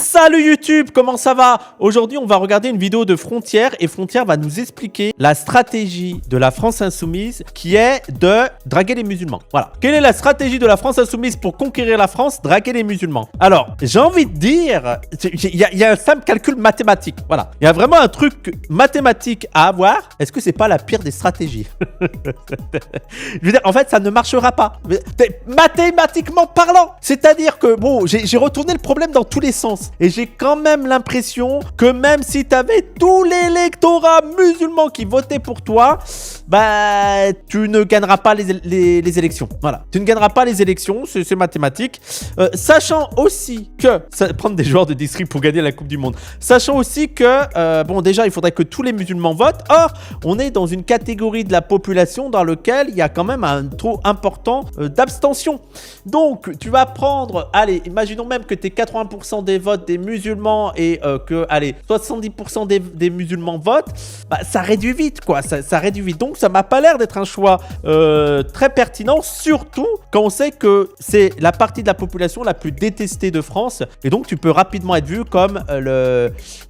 Salut YouTube, comment ça va? Aujourd'hui, on va regarder une vidéo de Frontière et Frontière va nous expliquer la stratégie de la France Insoumise qui est de draguer les musulmans. Voilà. Quelle est la stratégie de la France Insoumise pour conquérir la France? Draguer les musulmans. Alors, j'ai envie de dire, il y a un simple calcul mathématique. Voilà. Il y a vraiment un truc mathématique à avoir. Est-ce que c'est pas la pire des stratégies? Je veux dire, en fait, ça ne marchera pas. Mathématiquement parlant. C'est-à-dire que, bon, j'ai retourné le problème dans tous les sens. Et j'ai quand même l'impression que même si tu avais tout l'électorat musulman qui votait pour toi, bah, tu ne gagneras pas les élections. Voilà. Tu ne gagneras pas les élections, c'est mathématique. Sachant aussi que, prendre des joueurs de district pour gagner la Coupe du Monde. Sachant aussi que, bon, déjà, il faudrait que tous les musulmans votent. Or, on est dans une catégorie de la population dans laquelle il y a quand même un taux important d'abstention. Donc, tu vas prendre, allez, imaginons même que tu es 80% des votes des musulmans et que, allez, 70% des musulmans votent, bah, ça réduit vite, quoi. Ça réduit vite. Donc, ça m'a pas l'air d'être un choix très pertinent, surtout quand on sait que c'est la partie de la population la plus détestée de France. Et donc, tu peux rapidement être vu comme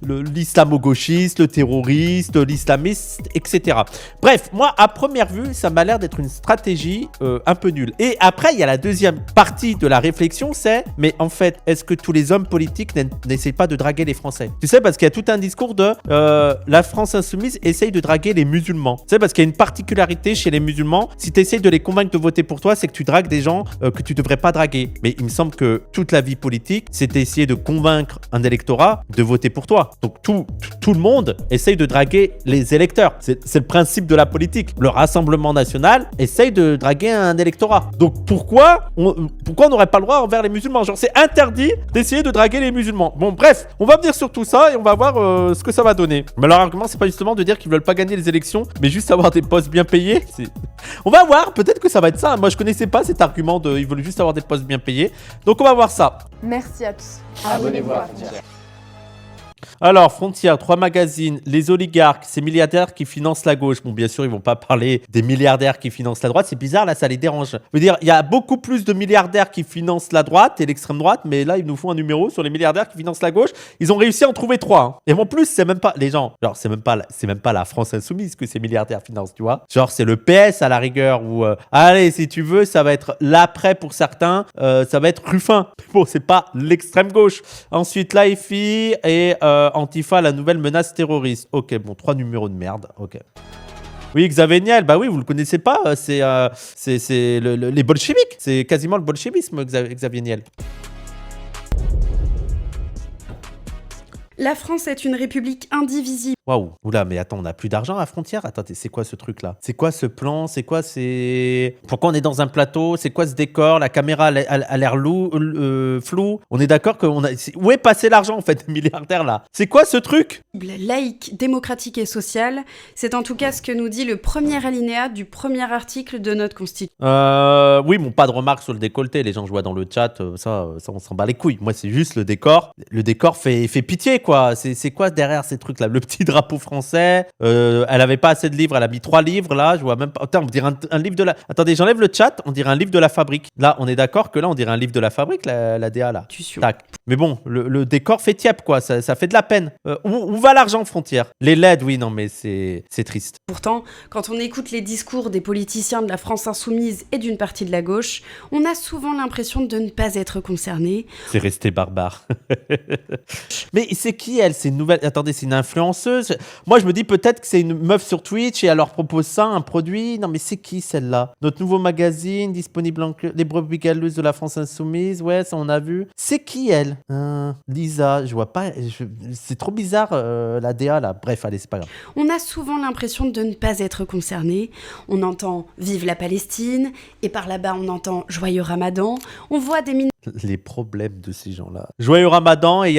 l'islamo-gauchiste, le terroriste, l'islamiste, etc. Bref, moi, à première vue, ça m'a l'air d'être une stratégie un peu nulle. Et après, il y a la deuxième partie de la réflexion, c'est, mais en fait, est-ce que tous les hommes politiques n'essayent pas de draguer les Français? Tu sais, parce qu'il y a tout un discours de la France Insoumise essaye de draguer les musulmans. Tu sais, parce qu'il y a une particularité chez les musulmans, si tu essayes de les convaincre de voter pour toi, c'est que tu dragues des gens que tu devrais pas draguer. Mais il me semble que toute la vie politique, c'est essayer de convaincre un électorat de voter pour toi. Donc tout le monde essaye de draguer les électeurs. C'est le principe de la politique. Le Rassemblement national essaye de draguer un électorat. Donc pourquoi on n'aurait pas le droit envers les musulmans? Genre, c'est interdit d'essayer de draguer les musulmans. Bon, bref, on va venir sur tout ça et on va voir ce que ça va donner. Mais leur argument, c'est pas justement de dire qu'ils veulent pas gagner les élections, mais juste avoir des postes bien payés. On va voir, peut-être que ça va être ça. Moi, je connaissais pas cet argument de ils veulent juste avoir des postes bien payés. Donc, on va voir ça. Merci à tous. Abonnez-vous à Frontière. Alors, Frontière, 3 magazines, les oligarques, ces milliardaires qui financent la gauche. Bon, bien sûr, ils vont pas parler des milliardaires qui financent la droite. C'est bizarre, là, ça les dérange. Je veux dire, il y a beaucoup plus de milliardaires qui financent la droite et l'extrême droite, mais là, ils nous font un numéro sur les milliardaires qui financent la gauche. Ils ont réussi à en trouver 3. Hein. Et en plus, c'est même pas les gens. Genre, c'est même pas la France Insoumise que ces milliardaires financent, tu vois. Genre, c'est le PS à la rigueur ou allez, si tu veux, ça va être l'après pour certains. Ça va être Ruffin. Bon, c'est pas l'extrême gauche. Ensuite, l'AFI et Antifa, la nouvelle menace terroriste. Ok, bon, 3 numéros de merde. Ok. Oui, Xavier Niel, bah oui, vous le connaissez pas. C'est les bolcheviks. C'est quasiment le bolchevisme, Xavier Niel. La France est une république indivisible. Waouh, oula, mais attends, on n'a plus d'argent à Frontière? Attendez, c'est quoi ce truc-là? C'est quoi ce plan? C'est quoi ces... Pourquoi on est dans un plateau? C'est quoi ce décor? La caméra a l'air floue. On est d'accord que où est passé l'argent, en fait, des milliardaires, là? C'est quoi ce truc? Laïque, démocratique et social, c'est en tout cas ce que nous dit le premier alinéa du premier article de notre Constitution. Oui, bon, pas de remarques sur le décolleté. Les gens, je vois dans le chat, ça on s'en bat les couilles. Moi, c'est juste le décor. Le décor fait pitié, quoi. C'est quoi derrière ces trucs-là? Le petit drapeau français. Elle avait pas assez de livres. Elle a mis 3 livres, là. Je vois même pas. Attends, on dirait un livre de la... Attendez, j'enlève le chat. On dirait un livre de la fabrique. Là, on est d'accord que là, on dirait un livre de la fabrique, la DA, là. Tac. Mais bon, le décor fait tiep, quoi. Ça fait de la peine. Où va l'argent, Frontière? Les LED, oui, non, mais c'est triste. Pourtant, quand on écoute les discours des politiciens de la France Insoumise et d'une partie de la gauche, on a souvent l'impression de ne pas être concerné. C'est resté barbare. Mais c'est qui, elle? C'est une nouvelle... Attendez, c'est une influenceuse? Moi, je me dis peut-être que c'est une meuf sur Twitch et elle leur propose ça, un produit. Non, mais c'est qui, celle-là? Notre nouveau magazine, disponible en... Les brebis galeuses de la France Insoumise. Ouais, ça, on a vu. C'est qui, elle? Lisa, je vois pas... C'est trop bizarre, la DA, là. Bref, allez, c'est pas grave. On a souvent l'impression de ne pas être concerné. On entend « Vive la Palestine » et par là-bas, on entend « Joyeux Ramadan ». On voit des Les problèmes de ces gens-là. Joyeux Ramadan et il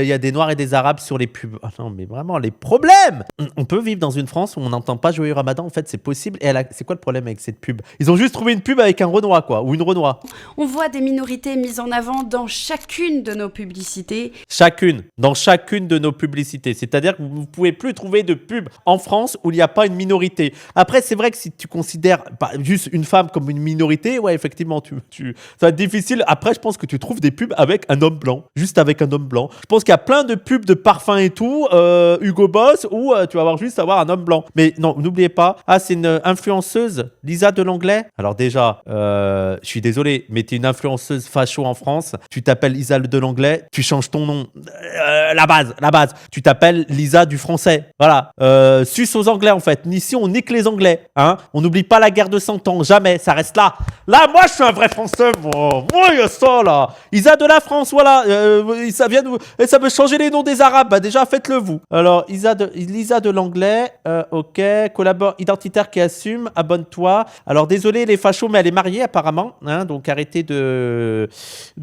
y a des Noirs et des Arabes sur les pubs. Oh non, mais vraiment, les problèmes! On peut vivre dans une France où on n'entend pas Joyeux Ramadan. En fait, c'est possible. Et c'est quoi le problème avec cette pub? Ils ont juste trouvé une pub avec un Renoir, quoi. Ou une Renoir. On voit des minorités mises en avant dans chacune de nos publicités. Dans chacune de nos publicités. C'est-à-dire que vous ne pouvez plus trouver de pub en France où il n'y a pas une minorité. Après, c'est vrai que si tu considères juste une femme comme une minorité, ouais, effectivement, ça va être difficile. Après, je pense pense que tu trouves des pubs avec un homme blanc. Juste avec un homme blanc. Je pense qu'il y a plein de pubs de parfums et tout, Hugo Boss, où tu vas avoir un homme blanc. Mais non, n'oubliez pas. Ah, c'est une influenceuse, Lisa Delanglais. Alors déjà, je suis désolé, mais t'es une influenceuse facho en France. Tu t'appelles Lisa Delanglais, tu changes ton nom. La base. Tu t'appelles Lisa du français. Voilà. Suce aux Anglais, en fait. Ici, on nique les Anglais. Hein. On n'oublie pas la guerre de 100 ans. Jamais. Ça reste là. Là, moi, je suis un vrai français. Moi, il y a ça, là. Lisa de la France, voilà. Ça vient de... Et ça veut changer les noms des Arabes. Bah, déjà, faites-le vous. Alors, Lisa de l'anglais. Ok. Collabore identitaire qui assume. Abonne-toi. Alors, désolé, les fachos, mais elle est mariée, apparemment. Hein, donc, arrêtez de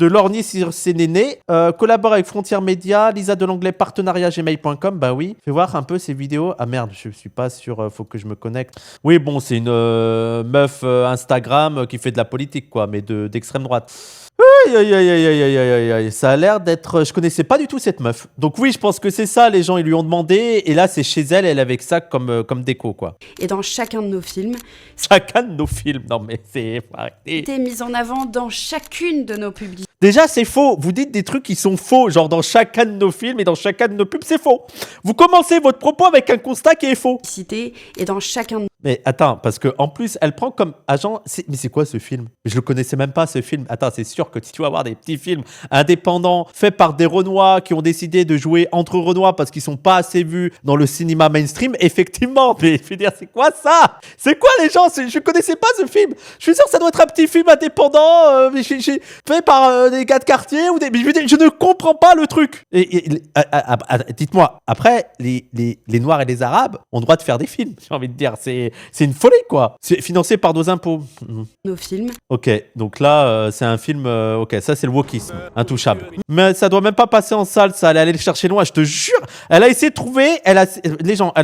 lorgner sur ses nénés. Collabore avec Frontières Médias. Lisa de l'anglais, partenariat gmail.com. Bah oui. Fais voir un peu ces vidéos. Ah merde, je suis pas sûr. Faut que je me connecte. Oui, bon, c'est une meuf Instagram qui fait de la politique, quoi, mais d'extrême droite. Aïe. Ça a l'air d'être... Je connaissais pas du tout cette meuf. Donc oui, je pense que c'est ça, les gens, ils lui ont demandé. Et là, c'est chez elle, elle avec ça comme déco, quoi. Et dans chacun de nos films... Chacun de nos films, non mais c'est... C'était mis en avant dans chacune de nos publicités. Déjà, c'est faux. Vous dites des trucs qui sont faux. Genre dans chacun de nos films et dans chacun de nos pubs, c'est faux. Vous commencez votre propos avec un constat qui est faux. Et dans chacun de... Mais attends, parce que en plus, elle prend comme agent... Mais c'est quoi ce film? Je le connaissais même pas, ce film. Attends, c'est sûr que si tu vas voir des petits films indépendants faits par des Renois qui ont décidé de jouer entre Renois parce qu'ils sont pas assez vus dans le cinéma mainstream, effectivement. Mais je veux dire, c'est quoi ça? C'est quoi les gens? Je connaissais pas ce film. Je suis sûr que ça doit être un petit film indépendant fait par des gars de quartier ou des... Mais je ne comprends pas le truc. Dites-moi, après, les Noirs et les Arabes ont le droit de faire des films. J'ai envie de dire, c'est une folie, quoi. C'est financé par nos impôts. Nos films. Ok, donc là, c'est un film... ok, ça, c'est le wokisme. Intouchable. Mais ça doit même pas passer en salle, ça. Elle est allée le chercher loin, je te jure. Elle a essayé de trouver... Elle a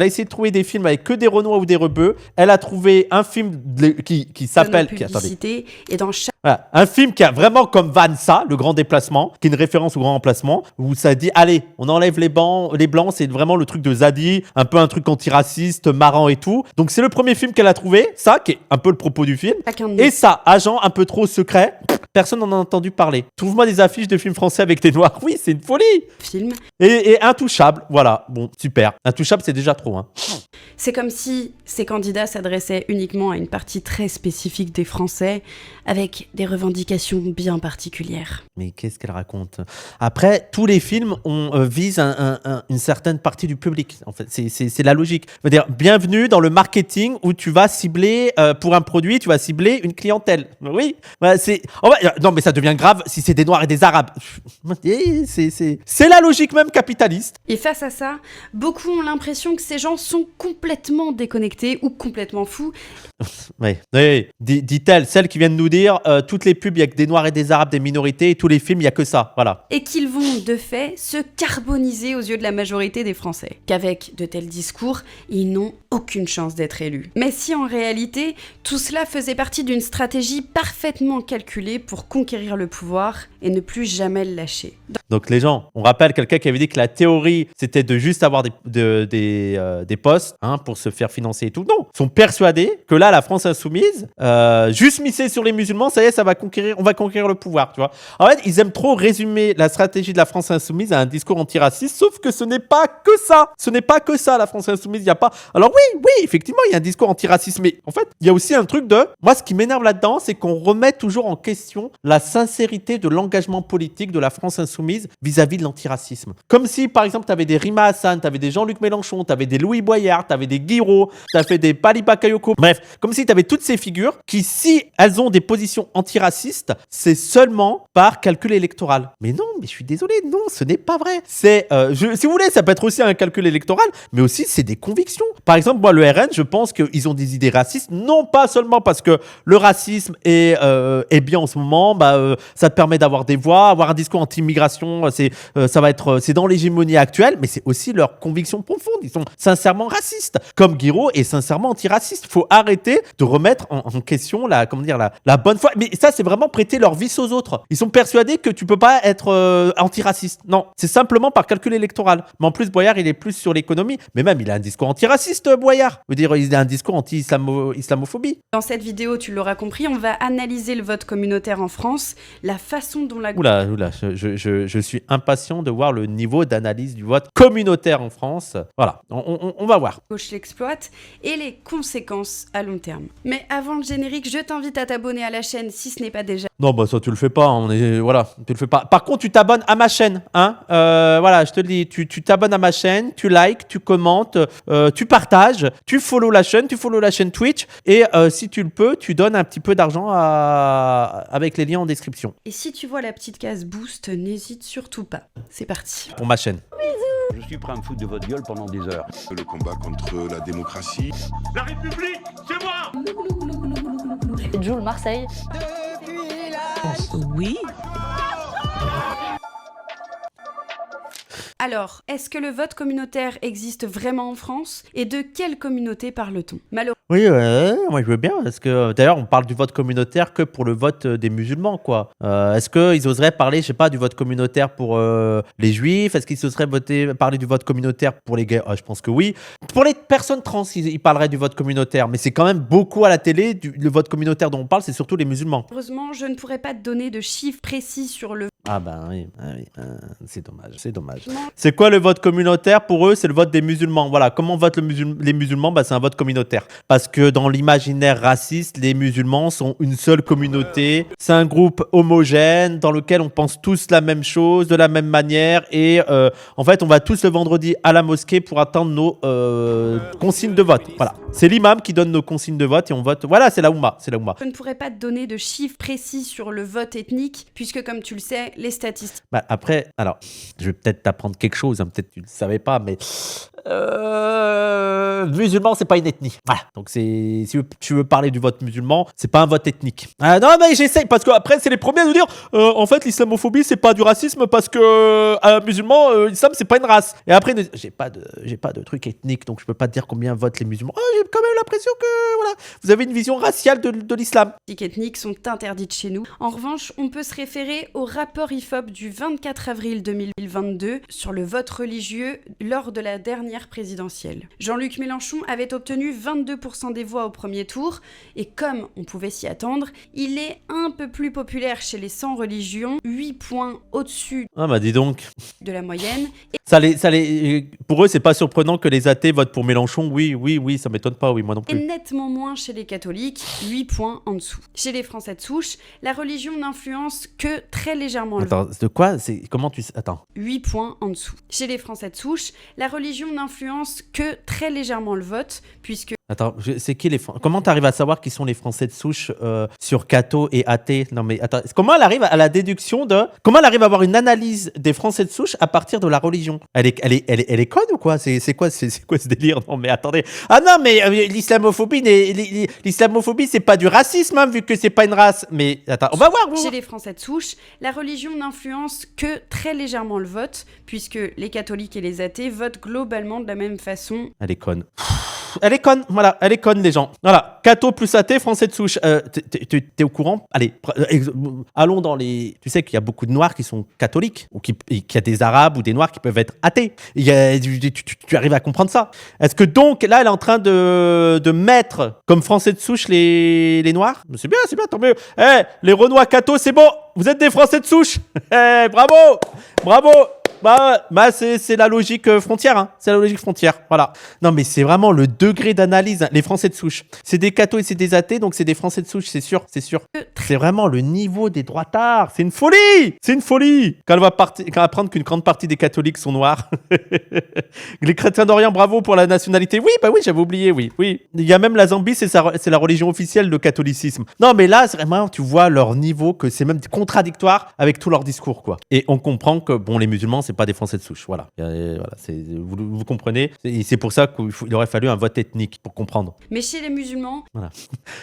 essayé de trouver des films avec que des Renois ou des Rebeux. Elle a trouvé un film qui s'appelle... Attendez. Et dans chaque... Voilà, un film qui a vraiment comme van ça, Le Grand Déplacement, qui est une référence au Grand Remplacement, où ça dit, allez, on enlève les blancs, c'est vraiment le truc de Zadie, un peu un truc antiraciste, marrant et tout. Donc c'est le premier film qu'elle a trouvé, ça, qui est un peu le propos du film. Et ça, agent un peu trop secret, personne n'en a entendu parler. Trouve-moi des affiches de films français avec des noirs. Oui, c'est une folie. Film. Et Intouchable, voilà, bon, super. Intouchable, c'est déjà trop, hein. C'est comme si ces candidats s'adressaient uniquement à une partie très spécifique des Français, avec des revendications bien particulières. Mais qu'est-ce qu'elle raconte? Après, tous les films visent une certaine partie du public. En fait, c'est la logique. Je veux dire, bienvenue dans le marketing où tu vas cibler, pour un produit, tu vas cibler une clientèle. Oui, non, mais ça devient grave si c'est des Noirs et des Arabes. C'est la logique même capitaliste. Et face à ça, beaucoup ont l'impression que ces gens sont complètement déconnectés ou complètement fous. Oui. Dit-elle, celle qui vient de nous dire toutes les pubs, il n'y a que des Noirs et des Arabes, des minorités, et tous les films, il n'y a que ça. Voilà. Et qu'ils vont, de fait, se carboniser aux yeux de la majorité des Français. Qu'avec de tels discours, ils n'ont aucune chance d'être élus. Mais si en réalité, tout cela faisait partie d'une stratégie parfaitement calculée pour conquérir le pouvoir et ne plus jamais le lâcher. Donc les gens, on rappelle quelqu'un qui avait dit que la théorie, c'était de juste avoir des postes pour se faire financer et tout. Non, ils sont persuadés que là, la France insoumise, juste misser sur les musulmans, ça y est, on va conquérir le pouvoir, tu vois. En fait, ils aiment trop résumer la stratégie de la France insoumise à un discours antiraciste, sauf que ce n'est pas que ça. Ce n'est pas que ça, la France insoumise. Il y a pas... Alors oui, effectivement, il y a un discours antiraciste, mais en fait, il y a aussi un truc de... Moi, ce qui m'énerve là-dedans, c'est qu'on remet toujours en question la sincérité de l'engagement politique de la France insoumise vis-à-vis de l'antiracisme. Comme si, par exemple, tu avais des Rima Hassan, tu avais des Jean-Luc Mélenchon, tu avais des Louis Boyard, tu avais des Guiraud, tu avais des Pali Bakayoko. Bref, comme si tu avais toutes ces figures qui, si elles ont des positions antiracistes, c'est seulement par calcul électoral. Mais non, mais je suis désolé, non, ce n'est pas vrai. C'est, si vous voulez, ça peut être aussi un calcul électoral, mais aussi c'est des convictions. Par exemple, moi, le RN, je pense qu'ils ont des idées racistes, non pas seulement parce que le racisme est bien en ce moment, ça te permet d'avoir des voix, avoir un discours anti-immigration religion, c'est dans l'hégémonie actuelle, mais c'est aussi leur conviction profonde. Ils sont sincèrement racistes, comme Guiraud est sincèrement antiraciste. Faut arrêter de remettre en question la bonne foi. Mais ça, c'est vraiment prêter leur vice aux autres. Ils sont persuadés que tu peux pas être antiraciste. Non, c'est simplement par calcul électoral. Mais en plus, Boyard, il est plus sur l'économie. Mais même, il a un discours antiraciste, Boyard. Je veux dire, il a un discours anti-islamophobie. Dans cette vidéo, tu l'auras compris, on va analyser le vote communautaire en France, la façon dont la Oula, je suis impatient de voir le niveau d'analyse du vote communautaire en France. Voilà, on va voir. gauche l'exploite et les conséquences à long terme. Mais avant le générique, je t'invite à t'abonner à la chaîne si ce n'est pas déjà. Non, bah ça tu le fais pas, tu le fais pas. Par contre, tu t'abonnes à ma chaîne, hein. Voilà, je te le dis, tu t'abonnes à ma chaîne, tu likes, tu commentes, tu partages, tu follow la chaîne Twitch et si tu le peux, tu donnes un petit peu d'argent avec les liens en description. Et si tu vois la petite case boost, n'hésite surtout pas. C'est parti. Pour ma chaîne. Je suis prêt à me foutre de votre gueule pendant des heures. Le combat contre la démocratie. La République, c'est moi! Jules Marseille. Oui. Alors, est-ce que le vote communautaire existe vraiment en France? Et de quelle communauté parle-t-on? Oui, moi je veux bien, parce que d'ailleurs on parle du vote communautaire que pour le vote des musulmans, quoi. Est-ce qu'ils oseraient parler, je sais pas, du vote communautaire pour les juifs? Est-ce qu'ils oseraient parler du vote communautaire pour les gays? Je pense que oui. Pour les personnes trans, ils parleraient du vote communautaire, mais c'est quand même beaucoup à la télé, le vote communautaire dont on parle, c'est surtout les musulmans. Heureusement, je ne pourrais pas te donner de chiffres précis sur le... Ah ben oui, c'est dommage. C'est quoi le vote communautaire? Pour eux, c'est le vote des musulmans. Voilà, comment votent les musulmans? C'est un vote communautaire. Parce que dans l'imaginaire raciste, les musulmans sont une seule communauté. C'est un groupe homogène dans lequel on pense tous la même chose, de la même manière. Et en fait, on va tous le vendredi à la mosquée pour attendre nos consignes de vote. Voilà, c'est l'imam qui donne nos consignes de vote et on vote. Voilà, c'est la Oumma. Je ne pourrais pas te donner de chiffres précis sur le vote ethnique, puisque comme tu le sais, les statistiques... Bah après, alors, je vais peut-être t'apprendre quelque chose, hein, peut-être tu ne le savais pas, mais musulman, c'est pas une ethnie. Voilà, donc si tu veux parler du vote musulman, c'est pas un vote ethnique. Non, mais j'essaye, parce que après, c'est les premiers à nous dire, en fait, l'islamophobie, c'est pas du racisme, parce que musulman, l'islam, c'est pas une race. Et après, j'ai pas de truc ethnique, donc je peux pas te dire combien votent les musulmans. J'ai quand même l'impression que, voilà, vous avez une vision raciale de l'islam. Les pratiques ethniques sont interdites chez nous. En revanche, on peut se référer au rapport IFOP du 24 avril 2022 sur le vote religieux lors de la dernière présidentielle. Jean-Luc Mélenchon avait obtenu 22% des voix au premier tour, et comme on pouvait s'y attendre, il est un peu plus populaire chez les sans religion, 8 points au-dessus Dis donc. de la moyenne. Pour eux, c'est pas surprenant que les athées votent pour Mélenchon. Oui, ça m'étonne pas, oui, moi non Et plus. nettement moins chez les catholiques, 8 points en dessous. Chez les Français de souche, la religion n'influence que très légèrement le vote. Attends, de quoi? Comment tu... Attends. 8 points en dessous. Chez les Français de souche, la religion n'influence que très légèrement le vote, puisque... Attends, c'est qui les Français? Comment t'arrives à savoir qui sont les Français de souche sur catho et athée? Non mais attends, comment elle arrive à la déduction de... Comment elle arrive à avoir une analyse des Français de souche à partir de la religion? Elle est conne ou quoi? C'est quoi ce délire? Non mais attendez. Ah non mais l'islamophobie, c'est pas du racisme, hein, vu que c'est pas une race. Mais attends, on va voir. Chez les Français de souche, la religion n'influence que très légèrement le vote, puisque les catholiques et les athées votent globalement de la même façon. Elle est conne. Elle est conne, voilà, elle est conne, les gens. Voilà, catho plus athée, Français de souche. T'es au courant? Allez, allons dans les... Tu sais qu'il y a beaucoup de Noirs qui sont catholiques, ou qu'il y a des Arabes ou des Noirs qui peuvent être athées. Tu arrives à comprendre ça? Est-ce que donc, là, elle est en train de mettre comme Français de souche les Noirs? C'est bien, tant mieux. Les Renois catho, c'est bon, vous êtes des Français de souche. Bravo. C'est la logique frontière, hein. C'est la logique frontière, voilà. Non, mais c'est vraiment le degré d'analyse, hein. Les Français de souche. C'est des cathos et c'est des athées, donc c'est des Français de souche, c'est sûr. C'est vraiment le niveau des droitards. C'est une folie. Quand elle va apprendre qu'une grande partie des catholiques sont noirs. Les chrétiens d'Orient, bravo pour la nationalité. Oui, j'avais oublié, oui. Il y a même la Zambie, c'est la religion officielle, le catholicisme. Non, mais là, c'est vraiment, tu vois leur niveau, que c'est même contradictoire avec tout leur discours, quoi. Et on comprend que, bon, les musulmans, c'est pas des Français de souche. Voilà. Voilà, vous comprenez. Et c'est pour ça qu'il aurait fallu un vote ethnique pour comprendre. Mais chez les musulmans,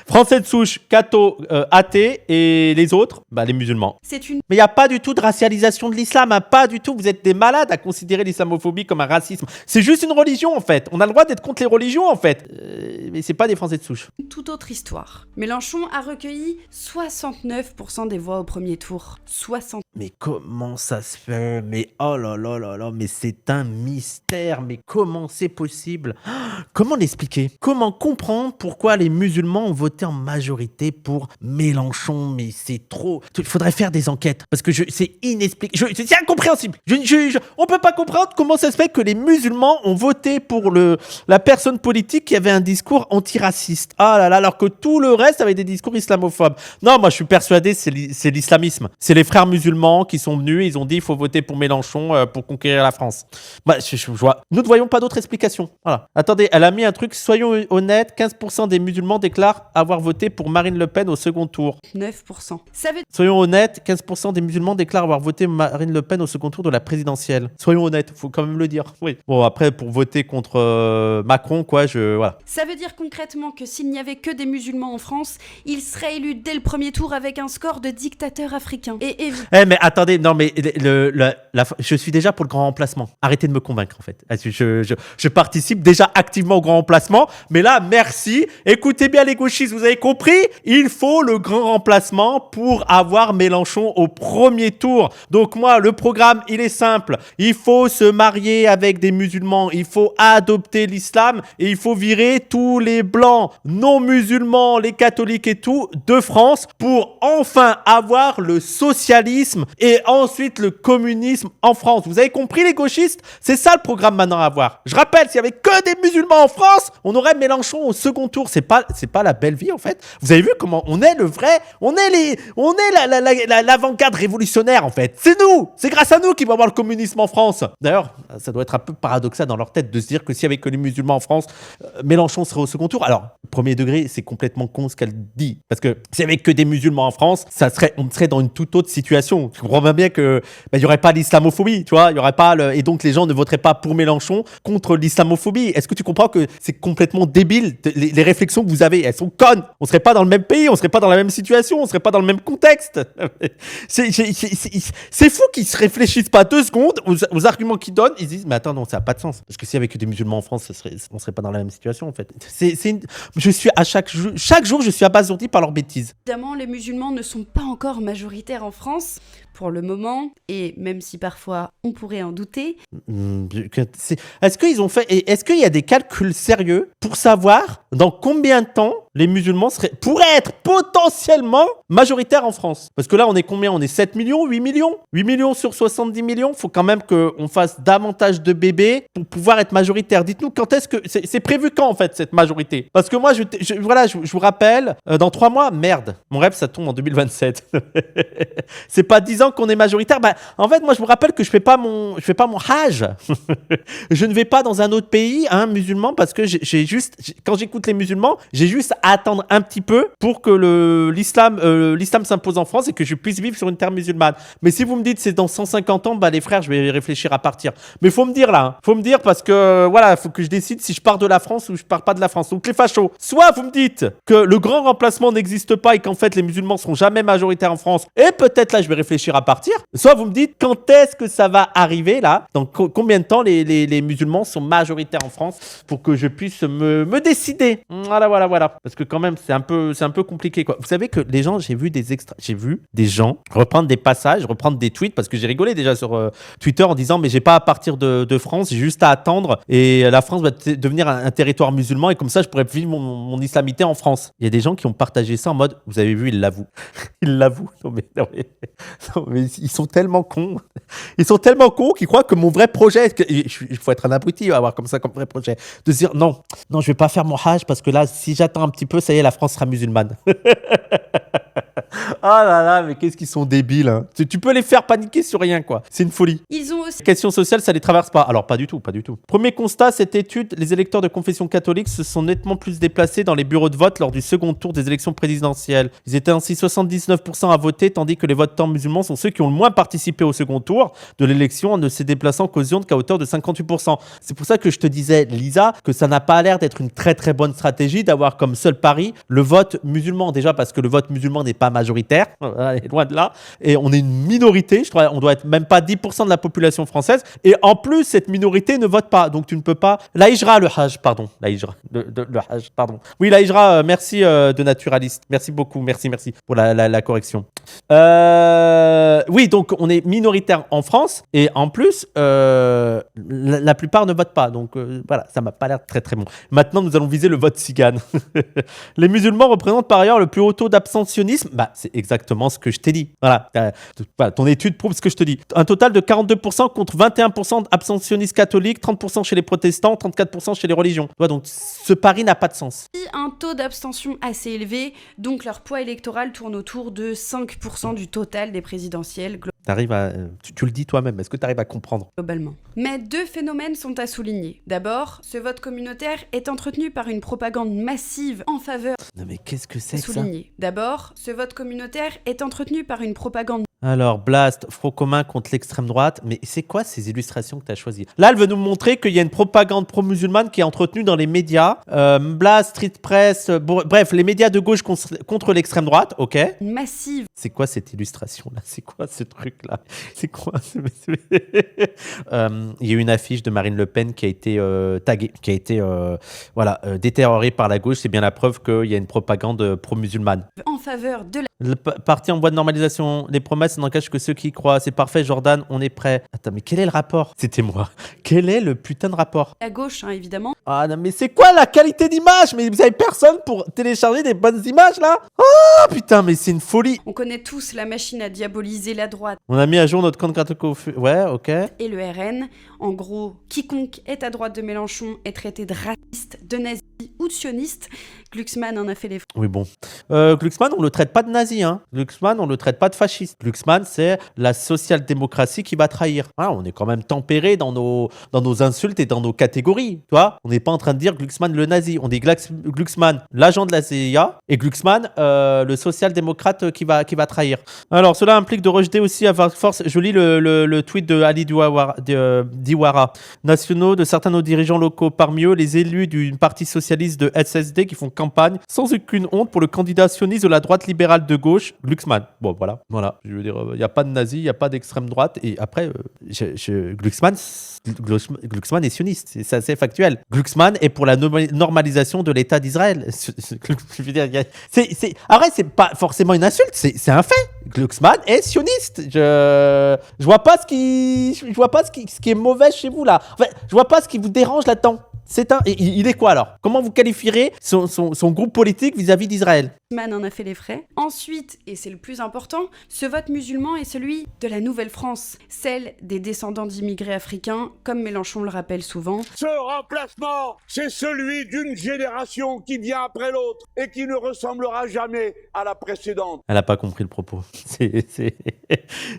Français de souche, cathos, athées et les autres, les musulmans. c'est une Mais il n'y a pas du tout de racialisation de l'islam, hein, pas du tout. Vous êtes des malades à considérer l'islamophobie comme un racisme. C'est juste une religion en fait. On a le droit d'être contre les religions en fait. Mais c'est pas des Français de souche. toute autre histoire. Mélenchon a recueilli 69% des voix au premier tour. 60. Mais comment ça se fait? Mais oh là là là là, mais c'est un mystère. Mais comment c'est possible? Comment l'expliquer? Comment comprendre pourquoi les musulmans ont voté en majorité pour Mélenchon? Mais c'est trop. Il faudrait faire des enquêtes parce que c'est inexplicable. C'est incompréhensible. On peut pas comprendre comment ça se fait que les musulmans ont voté pour la personne politique qui avait un discours antiraciste. Ah là là, alors que tout le reste avait des discours islamophobes. Non, moi je suis persuadé c'est l'islamisme. C'est les frères musulmans qui sont venus, ils ont dit il faut voter pour Mélenchon pour conquérir la France. Je vois. Nous ne voyons pas d'autre explication. Voilà. Attendez, elle a mis un truc, soyons honnêtes, 15% des musulmans déclarent avoir voté pour Marine Le Pen au second tour. 9%. Ça veut Soyons honnêtes, 15% des musulmans déclarent avoir voté Marine Le Pen au second tour de la présidentielle. Soyons honnêtes, faut quand même le dire. Oui. Bon, après, pour voter contre Macron, voilà. Ça veut dire concrètement que s'il n'y avait que des musulmans en France, il serait élu dès le premier tour avec un score de dictateur africain. Et Mais attendez, non mais je suis déjà pour le grand remplacement. Arrêtez de me convaincre en fait. Je participe déjà activement au grand remplacement, mais là, merci. Écoutez bien les gauchistes, vous avez compris? Il faut le grand remplacement pour avoir Mélenchon au premier tour. Donc moi, le programme, il est simple. Il faut se marier avec des musulmans, il faut adopter l'islam et il faut virer tous les blancs, non musulmans, les catholiques et tout de France pour enfin avoir le socialisme et ensuite le communisme en France. Vous avez compris les gauchistes? C'est ça le programme maintenant à avoir. Je rappelle, s'il y avait que des musulmans en France, on aurait Mélenchon au second tour. C'est pas la belle vie en fait. Vous avez vu comment on est l'avant-garde révolutionnaire en fait. C'est nous. C'est grâce à nous qu'il va y avoir le communisme en France. D'ailleurs, ça doit être un peu paradoxal dans leur tête de se dire que s'il y avait que les musulmans en France, Mélenchon serait au second tour. Alors, premier degré, c'est complètement con ce qu'elle dit. Parce que s'il y avait que des musulmans en France, on serait dans une toute autre situation. Je comprends bien que il y aurait pas l'islamophobie, tu vois, il y aurait pas et donc les gens ne voteraient pas pour Mélenchon contre l'islamophobie. Est-ce que tu comprends que c'est complètement débile? Les réflexions que vous avez, elles sont connes. On serait pas dans le même pays, on serait pas dans la même situation, on serait pas dans le même contexte. C'est fou qu'ils se réfléchissent pas 2 secondes aux arguments qu'ils donnent. Ils disent mais attends, non, ça a pas de sens. Parce que s'il y avait que des musulmans en France, on serait pas dans la même situation en fait. Je suis à chaque jour, je suis abasourdi par leurs bêtises. évidemment, les musulmans ne sont pas encore majoritaires en France pour le moment, et même si parfois on pourrait en douter. Est-ce qu'il y a des calculs sérieux pour savoir dans combien de temps les musulmans pourraient être potentiellement majoritaires en France? Parce que là, on est combien? On est 7 millions, 8 millions? 8 millions sur 70 millions? Il faut quand même qu'on fasse davantage de bébés pour pouvoir être majoritaire. Dites-nous quand est-ce que... C'est prévu quand en fait cette majorité? Parce que moi, je vous rappelle, dans 3 mois, merde, mon rêve ça tombe en 2027. C'est pas 10 ans qu'on est majoritaire. En fait, moi, je vous rappelle que je fais pas mon Hajj. Je ne vais pas dans un autre pays, musulman, parce que quand j'écoute les musulmans, j'ai juste à attendre un petit peu pour que l'islam s'impose en France et que je puisse vivre sur une terre musulmane. Mais si vous me dites c'est dans 150 ans, les frères, je vais réfléchir à partir. Mais faut me dire là, faut me dire parce que voilà, faut que je décide si je pars de la France ou je pars pas de la France. Donc les fachos, soit vous me dites que le grand remplacement n'existe pas et qu'en fait les musulmans seront jamais majoritaires en France, et peut-être là je vais réfléchir à partir. Soit vous me dites quand est-ce que ça va arriver là, dans combien de temps les musulmans sont majoritaires en France pour que je puisse me décider. Voilà. Parce que quand même c'est un peu compliqué quoi. Vous savez que les gens, j'ai vu des gens reprendre des passages, reprendre des tweets, parce que j'ai rigolé déjà sur Twitter en disant mais j'ai pas à partir de France, j'ai juste à attendre et la France va devenir un territoire musulman et comme ça je pourrais vivre mon islamité en France. Il y a des gens qui ont partagé ça en mode, vous avez vu, ils l'avouent. Ils l'avouent. Non mais ils sont tellement cons. Ils sont tellement cons qu'ils croient que mon vrai projet, il faut être un abruti à avoir comme ça comme vrai projet, de se dire non, je vais pas faire mon Hajj parce que là si j'attends un petit peu, ça y est, la France sera musulmane. Ah là là, mais qu'est-ce qu'ils sont débiles. Hein. Tu peux les faire paniquer sur rien, quoi. C'est une folie. Ils ont aussi Les questions sociales, ça les traverse pas. Alors, pas du tout, pas du tout. Premier constat, cette étude, les électeurs de confession catholique se sont nettement plus déplacés dans les bureaux de vote lors du second tour des élections présidentielles. Ils étaient ainsi 79% à voter, tandis que les votants musulmans sont ceux qui ont le moins participé au second tour de l'élection en ne se déplaçant qu'aux urnes qu'à hauteur de 58%. C'est pour ça que je te disais, Lisa, que ça n'a pas l'air d'être une très très bonne stratégie d'avoir comme seul pari le vote musulman. Déjà parce que le vote musulman n'est pas majoritaire, loin de là, et on est une minorité, je crois, on doit être même pas 10% de la population française, et en plus cette minorité ne vote pas, donc tu ne peux pas... La hijra, le hajj, pardon, la hijra, le hajj, pardon. Oui, la hijra, merci de naturaliste, merci beaucoup, merci pour la correction. Oui, donc on est minoritaire en France, et en plus, la plupart ne votent pas, donc voilà, ça m'a pas l'air très très bon. Maintenant, nous allons viser le vote tzigane. Les musulmans représentent par ailleurs le plus haut taux d'abstentionnisme. Bah, c'est exactement ce que je t'ai dit. Voilà, ton étude prouve ce que je te dis. Un total de 42% contre 21% d'abstentionnistes catholiques, 30% chez les protestants, 34% chez les religions. Ouais, donc ce pari n'a pas de sens. un taux d'abstention assez élevé, donc leur poids électoral tourne autour de 5% du total des présidentielles T'arrives à... Tu le dis toi-même, est-ce que tu arrives à comprendre? globalement. Mais deux phénomènes sont à souligner. D'abord, ce vote communautaire est entretenu par une propagande massive en faveur... Non mais qu'est-ce que c'est que ça? Souligner. D'abord, ce vote communautaire est entretenu par une propagande... Alors, Blast, Front commun contre l'extrême droite. Mais c'est quoi ces illustrations que tu as choisies? Là, elle veut nous montrer qu'il y a une propagande pro-musulmane qui est entretenue dans les médias. Blast, Street Press, bref, les médias de gauche contre l'extrême droite, ok. massive. C'est quoi cette illustration-là? C'est quoi ce truc-là? C'est quoi Il y a eu une affiche de Marine Le Pen qui a été taguée, qui a été détériorée par la gauche. C'est bien la preuve qu'il y a une propagande pro-musulmane. En faveur de Le parti en voie de normalisation, les promesses n'en cachent que ceux qui y croient. C'est parfait, Jordan, on est prêt. Attends, mais quel est le rapport? C'était moi. Quel est le putain de rapport? la gauche, hein, évidemment. Ah non, mais c'est quoi la qualité d'image? Mais vous avez personne pour télécharger des bonnes images là? Oh putain, mais c'est une folie. On connaît tous la machine à diaboliser la droite On a mis à jour notre compte Grateco. Ouais, ok. et le RN. En gros, quiconque est à droite de Mélenchon est traité de raciste, de nazi ou de sioniste. Glucksmann en a fait les frais. Oui, bon. Glucksmann, on le traite pas de nazi, hein. Glucksmann, on le traite pas de fasciste. Glucksmann, c'est la social-démocratie qui va trahir. Ah, on est quand même tempéré dans nos insultes et dans nos catégories, tu vois. On n'est pas en train de dire Glucksmann le nazi. On dit Glucksmann, l'agent de la CIA, et Glucksmann, le social-démocrate qui va trahir. Alors, cela implique de rejeter aussi à force. Je lis le tweet de Ali Diwara. Nationaux de certains de nos dirigeants locaux, parmi eux les élus du parti socialiste de SSD qui font campagne sans aucune honte pour le candidat sioniste de la droite libérale de gauche, Glucksmann. Bon, voilà. Je veux dire, il n'y a pas de nazi, il n'y a pas d'extrême droite. Et après, Glucksmann est sioniste. C'est assez factuel. Glucksmann est pour la normalisation de l'État d'Israël. Je veux dire, après, c'est pas forcément une insulte, c'est un fait. Glucksmann est sioniste. Je vois pas ce qui est mauvais chez vous là. En fait, je vois pas ce qui vous dérange là-dedans. Il est quoi alors? Comment vous qualifierez son groupe politique vis-à-vis d'Israël? Glucksmann en a fait les frais. Ensuite, et c'est le plus important, ce vote musulman est celui de la Nouvelle-France, celle des descendants d'immigrés africains, comme Mélenchon le rappelle souvent. Ce remplacement, c'est celui d'une génération qui vient après l'autre et qui ne ressemblera jamais à la précédente. Elle a pas compris le propos.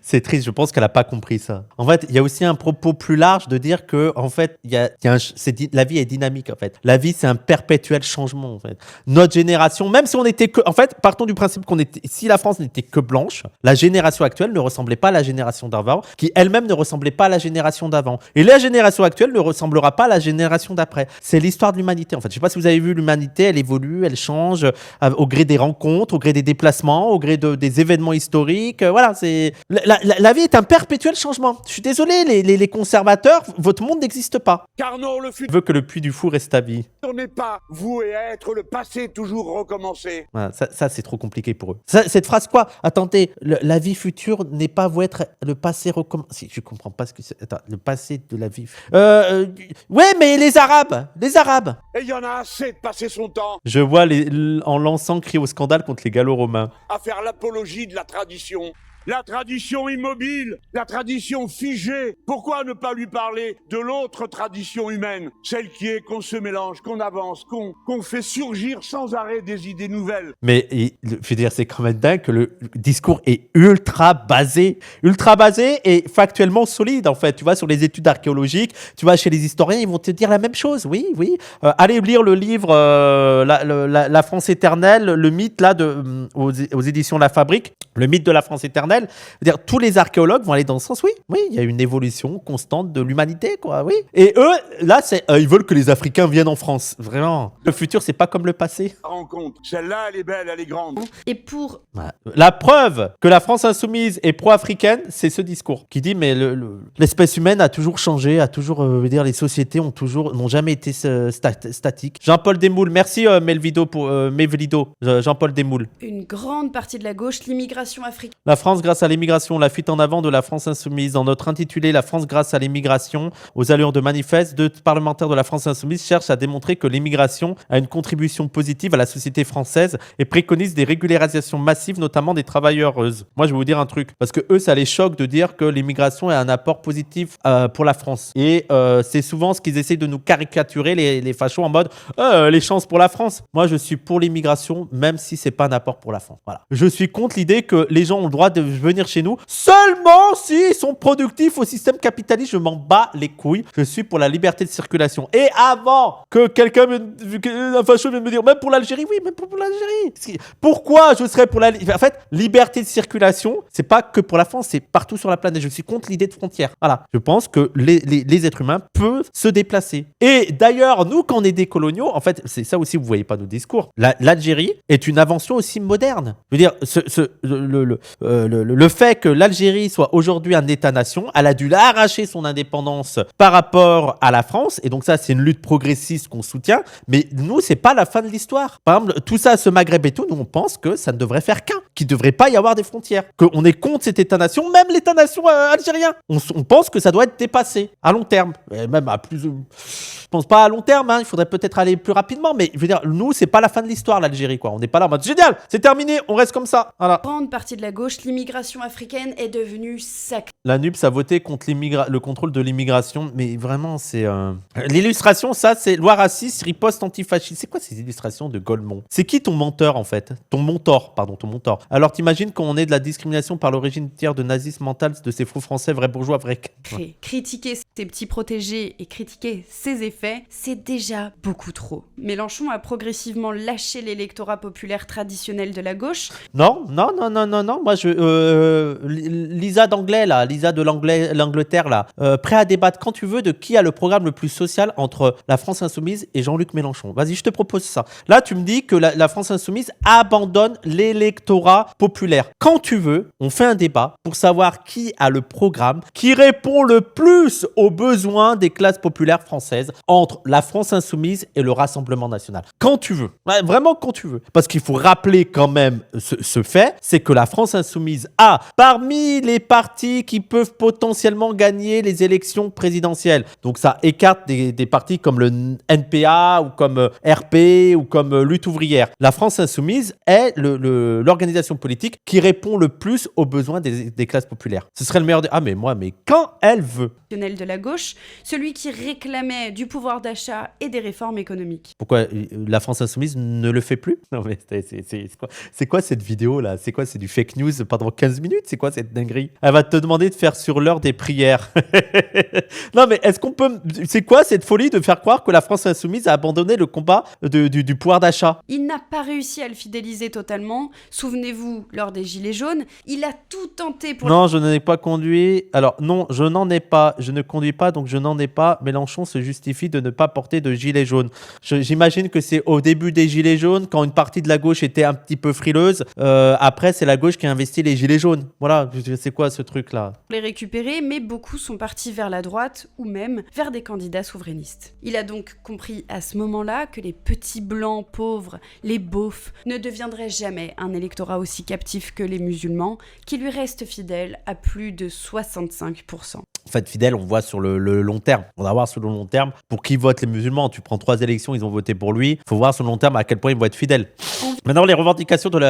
C'est triste, je pense qu'elle a pas compris ça. En fait, il y a aussi un propos plus large de dire que, en fait, la vie est dynamique, en fait. La vie, c'est un perpétuel changement, en fait. Notre génération, même si on était en fait, partons du principe si la France n'était que blanche, la génération actuelle ne ressemblait pas à la génération d'avant, qui elle-même ne ressemblait pas à la génération d'avant. Et la génération actuelle ne ressemblera pas à la génération d'après. C'est l'histoire de l'humanité, en fait. Je sais pas si vous avez vu, l'humanité, elle évolue, elle change au gré des rencontres, au gré des déplacements, au gré des événements historiques. Voilà, c'est... La vie est un perpétuel changement. Je suis désolé, les conservateurs, votre monde n'existe pas. Car non, le Je futur veux que le Puy du Fou reste à vie. n'est pas voué à être le passé toujours recommencé. Voilà, ça c'est trop compliqué pour eux. Cette phrase quoi? Attendez, la vie future n'est pas vouée être le passé recommencé. Si, je comprends pas ce que c'est. Attends, le passé de la vie. Ouais, mais les Arabes. Et il y en a assez de passer son temps Je vois en lançant cri au scandale contre les Gallo-Romains. à faire l'apologie de la tradition. la tradition immobile, la tradition figée. Pourquoi ne pas lui parler de l'autre tradition humaine, celle qui est qu'on se mélange, qu'on avance, qu'on fait surgir sans arrêt des idées nouvelles. Mais je veux dire, c'est quand même dingue que le discours est ultra basé et factuellement solide en fait. Tu vois, sur les études archéologiques, tu vas chez les historiens, ils vont te dire la même chose. Oui. Allez lire le livre La France éternelle, le mythe là aux éditions La Fabrique, le mythe de la France éternelle. Je veux dire, tous les archéologues vont aller dans ce sens. Oui, il y a une évolution constante de l'humanité, quoi. Oui. Et eux, là, ils veulent que les Africains viennent en France. Vraiment. Le futur, c'est pas comme le passé. Rencontre. Celle-là, elle est belle, elle est grande. Et pour... La preuve que la France insoumise est pro-africaine, c'est ce discours qui dit mais l'espèce humaine a toujours changé, les sociétés n'ont jamais été statiques. Jean-Paul Desmoules, merci Mevlido Jean-Paul Desmoules. Une grande partie de la gauche, l'immigration africaine. La France grâce à l'immigration, la fuite en avant de la France insoumise. Dans notre intitulé La France grâce à l'immigration, aux allures de manifeste, deux parlementaires de la France insoumise cherchent à démontrer que l'immigration a une contribution positive à la société française et préconisent des régularisations massives, notamment des travailleuses. Moi, je vais vous dire un truc, parce que eux, ça les choque de dire que l'immigration est un apport positif pour la France. Et c'est souvent ce qu'ils essayent de nous caricaturer, les fachos, en mode les chances pour la France. Moi, je suis pour l'immigration, même si c'est pas un apport pour la France. Voilà. Je suis contre l'idée que les gens ont le droit de venir chez nous seulement s'ils sont productifs au système capitaliste. Je m'en bats les couilles. Je suis pour la liberté de circulation. Et avant que un facho vienne me dire, même pour l'Algérie, oui, même pour l'Algérie. Pourquoi je serais pour en fait, liberté de circulation, c'est pas que pour la France, c'est partout sur la planète. Je suis contre l'idée de frontières. Voilà. Je pense que les êtres humains peuvent se déplacer. Et d'ailleurs, nous, quand on est des coloniaux, en fait, c'est ça aussi, vous voyez pas nos discours. L'Algérie est une invention aussi moderne. Je veux dire, le fait que l'Algérie soit aujourd'hui un État-nation, elle a dû arracher son indépendance par rapport à la France. Et donc ça, c'est une lutte progressiste qu'on soutient. Mais nous, c'est pas la fin de l'histoire. Par exemple, tout ça, ce Maghreb et tout, nous, on pense que ça ne devrait faire qu'un. Qu'il ne devrait pas y avoir des frontières. Qu'on est contre cet État-nation, même l'État-nation algérien. On pense que ça doit être dépassé à long terme. Et même à plus... Je pense pas à long terme, hein. Il faudrait peut-être aller plus rapidement. Mais je veux dire, nous, c'est pas la fin de l'histoire, l'Algérie, quoi. On n'est pas là en mode génial, c'est terminé, on reste comme ça. Voilà. Grande partie de la gauche, l'immigration africaine est devenue sacrée. La NUPS a voté contre le contrôle de l'immigration, mais vraiment, c'est... L'illustration, ça, c'est loi raciste, riposte antifasciste. C'est quoi ces illustrations de Golemont? C'est qui ton menteur, en fait? Ton mentor. Alors, t'imagines qu'on est de la discrimination par l'origine tiers de nazisme mental de ces faux français, vrais bourgeois, vrais... Ouais. Critiquer ses petits protégés et critiquer ses effets, c'est déjà beaucoup trop. Mélenchon a progressivement lâché l'électorat populaire traditionnel de la gauche. Non. Moi, Lisa de l'Angleterre, là, prêt à débattre quand tu veux de qui a le programme le plus social entre la France insoumise et Jean-Luc Mélenchon. Vas-y, je te propose ça. Là, tu me dis que la France insoumise abandonne l'électorat populaire. Quand tu veux, on fait un débat pour savoir qui a le programme qui répond le plus aux besoins des classes populaires françaises entre la France insoumise et le Rassemblement national. Quand tu veux. Ouais, vraiment quand tu veux. Parce qu'il faut rappeler quand même ce fait, c'est que la France insoumise a, parmi les partis qui peuvent potentiellement gagner les élections présidentielles, donc ça écarte des partis comme le NPA ou comme RP ou comme Lutte ouvrière. La France insoumise est l'organisation politique qui répond le plus aux besoins des classes populaires. Ce serait le meilleur des... Ah mais quand elle veut. De la gauche, celui qui réclamait du pouvoir d'achat et des réformes économiques. Pourquoi la France insoumise ne le fait plus? Non mais c'est quoi cette vidéo là? C'est quoi? C'est du fake news pendant 15 minutes? C'est quoi cette dinguerie? Elle va te demander de faire sur l'heure des prières. Non mais est-ce qu'on peut... C'est quoi cette folie de faire croire que la France insoumise a abandonné le combat du pouvoir d'achat? Il n'a pas réussi à le fidéliser totalement. Souvenez-vous, lors des Gilets jaunes, il a tout tenté pour... Non, je n'en ai pas conduit. Alors non, je n'en ai pas. Je ne conduis pas, donc je n'en ai pas. Mélenchon se justifie de ne pas porter de gilet jaune. J'imagine que c'est au début des gilets jaunes, quand une partie de la gauche était un petit peu frileuse. Après, c'est la gauche qui a investi les gilets jaunes. Voilà, c'est quoi ce truc-là? Les récupérer, mais beaucoup sont partis vers la droite ou même vers des candidats souverainistes. Il a donc compris à ce moment-là que les petits blancs pauvres, les beaufs, ne deviendraient jamais un électorat aussi captif que les musulmans, qui lui restent fidèles à plus de 65%. En fait, fidèle, on voit sur le long terme. On va voir sur le long terme pour qui votent les musulmans. Tu prends 3 élections, ils ont voté pour lui. Il faut voir sur le long terme à quel point ils vont être fidèles. Maintenant, les revendications sur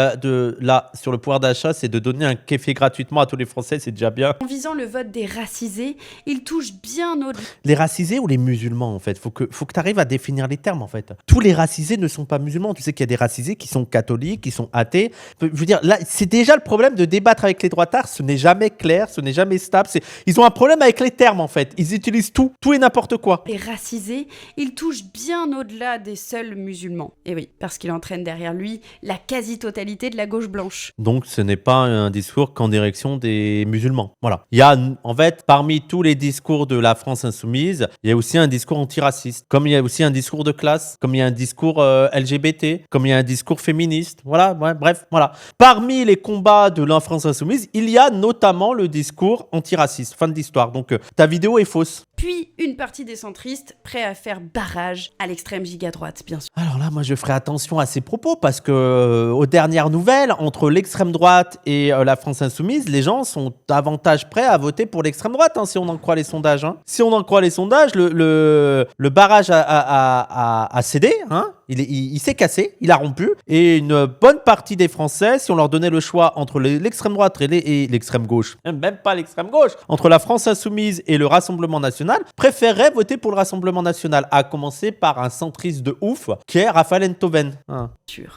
le pouvoir d'achat, c'est de donner un café gratuitement à tous les Français, c'est déjà bien. En visant le vote des racisés, il touche bien au-delà. Les racisés ou les musulmans, en fait? Faut que tu arrives à définir les termes, en fait. Tous les racisés ne sont pas musulmans. Tu sais qu'il y a des racisés qui sont catholiques, qui sont athées. Je veux dire, là, c'est déjà le problème de débattre avec les droitards. Ce n'est jamais clair, ce n'est jamais stable. Ils ont un problème avec les termes, en fait. Ils utilisent tout et n'importe quoi. Les racisés, il touche bien au-delà des seuls musulmans. Et oui, parce qu'il entraîne derrière lui la quasi-totalité de la gauche blanche. Donc, ce n'est pas un discours qu'en direction des musulmans. Voilà. Il y a, en fait, parmi tous les discours de la France insoumise, il y a aussi un discours antiraciste. Comme il y a aussi un discours de classe, comme il y a un discours LGBT, comme il y a un discours féministe. Voilà, ouais, bref, voilà. Parmi les combats de la France insoumise, il y a notamment le discours antiraciste. Fin de l'histoire. Donc, ta vidéo est fausse. Puis, une partie des centristes prêts à faire barrage à l'extrême giga-droite, bien sûr. Alors là, moi, je ferai attention à ces propos parce que, aux dernières nouvelles, entre l'extrême droite et la France insoumise, les gens sont davantage prêts à voter pour l'extrême droite, hein, si on en croit les sondages. Hein. Si on en croit les sondages, le barrage a cédé, hein. Il s'est cassé, il a rompu. Et une bonne partie des Français, si on leur donnait le choix entre l'extrême droite et l'extrême gauche, même pas l'extrême gauche, entre la France insoumise et le Rassemblement national, préféreraient voter pour le Rassemblement national, à commencer par un centriste de ouf, qui est Raphaël Enthoven. Hein.